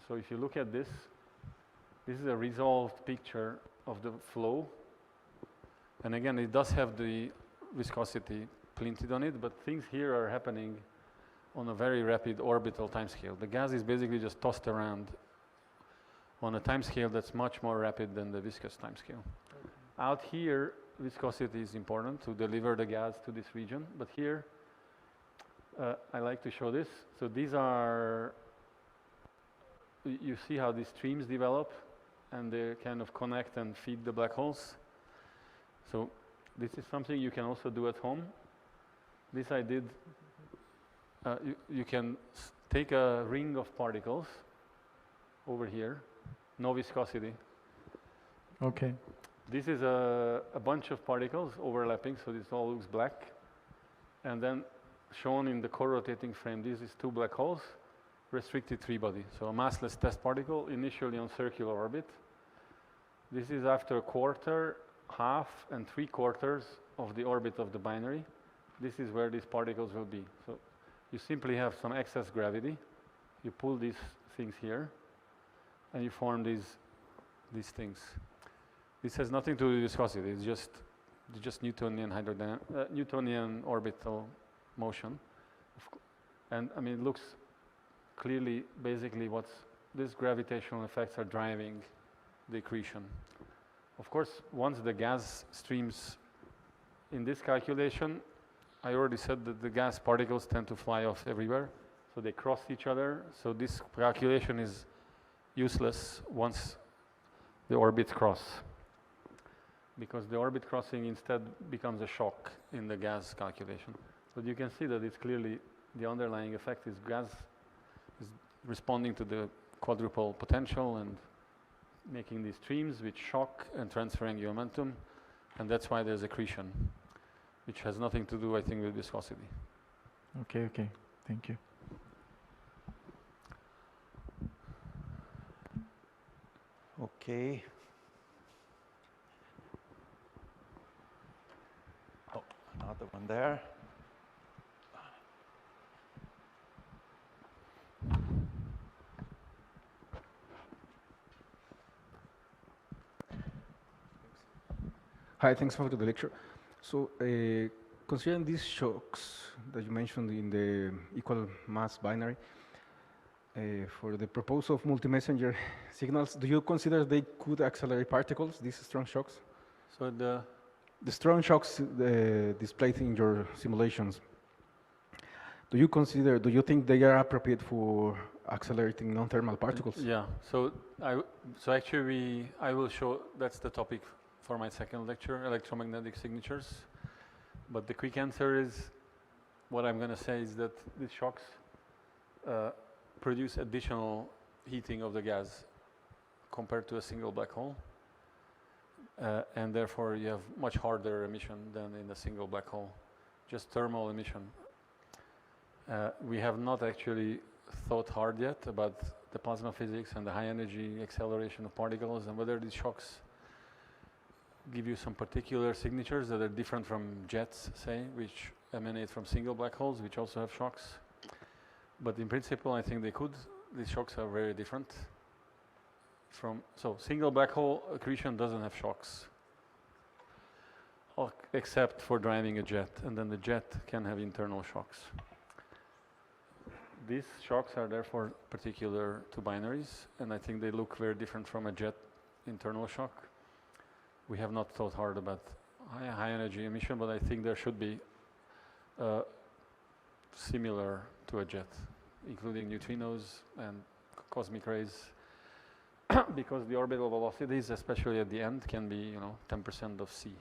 so if you look at this is a resolved picture of the flow. And again, it does have the viscosity printed on it, but things here are happening on a very rapid orbital timescale. The gas is basically just tossed around on a timescale that's much more rapid than the viscous timescale. Okay. Out here, viscosity is important to deliver the gas to this region, but here, I like to show this. So these are, you see how these streams develop, and they kind of connect and feed the black holes. So this is something you can also do at home. This I did you can take a ring of particles over here, no viscosity. Okay. This is a bunch of particles overlapping, so this all looks black. And then shown in the co-rotating frame, this is two black holes, restricted three body. So a massless test particle initially on circular orbit. This is after a quarter, half, and 3/4 of the orbit of the binary. This is where these particles will be. So you simply have some excess gravity. You pull these things here, and you form these things. This has nothing to do with viscosity. It's just Newtonian Newtonian orbital motion. And I mean, it looks clearly, basically, these gravitational effects are driving the accretion. Of course, once the gas streams in this calculation, I already said that the gas particles tend to fly off everywhere, so they cross each other. So this calculation is useless once the orbits cross, because the orbit crossing instead becomes a shock in the gas calculation. But you can see that it's clearly the underlying effect is gas is responding to the quadruple potential and making these streams which shock and transfer angular momentum, and that's why there's accretion, which has nothing to do, I think, with viscosity. Okay, okay. Thank you. Okay. Oh, another one there. Hi, thanks for the lecture. So, considering these shocks that you mentioned in the equal mass binary, for the proposal of multi-messenger signals, do you consider they could accelerate particles, these strong shocks? So The strong shocks displayed in your simulations, do you think they are appropriate for accelerating non-thermal particles? Yeah. So actually, I will show. That's the topic for my second lecture: electromagnetic signatures. But the quick answer is, what I'm going to say is that these shocks produce additional heating of the gas compared to a single black hole, and therefore you have much harder emission than in a single black hole, just thermal emission. We have not actually thought hard yet about the plasma physics and the high energy acceleration of particles and whether these shocks give you some particular signatures that are different from jets, say, which emanate from single black holes, which also have shocks. But in principle, I think they could. These shocks are very different so single black hole accretion doesn't have shocks, except for driving a jet, and then the jet can have internal shocks. These shocks are therefore particular to binaries, and I think they look very different from a jet internal shock. We have not thought hard about high energy emission, but I think there should be similar to a jet, including neutrinos and cosmic rays, because the orbital velocities, especially at the end, can be 10% of c.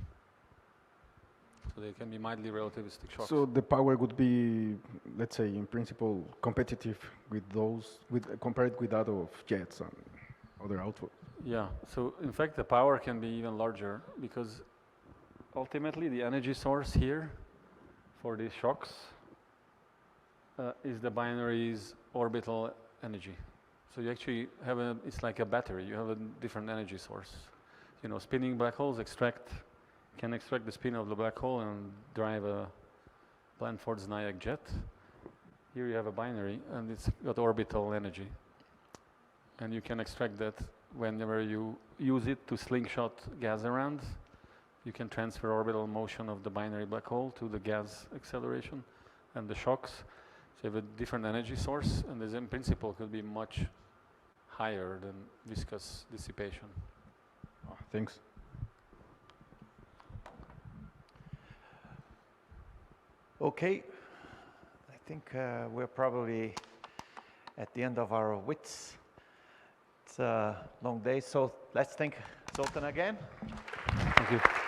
So they can be mildly relativistic shocks. So the power would be, let's say, in principle, competitive with those, compared with that of jets and other output. Yeah, so in fact the power can be even larger, because ultimately the energy source here for these shocks is the binary's orbital energy. So you actually have it's like a battery, you have a different energy source. Spinning black holes can extract the spin of the black hole and drive a Blandford-Znaiec jet. Here you have a binary and it's got orbital energy. And you can extract that whenever you use it to slingshot gas around. You can transfer orbital motion of the binary black hole to the gas acceleration and the shocks. So you have a different energy source, and this in principle could be much higher than viscous dissipation. Oh, thanks. Okay, I think we're probably at the end of our wits. It's a long day, so let's thank Zoltan again. Thank you.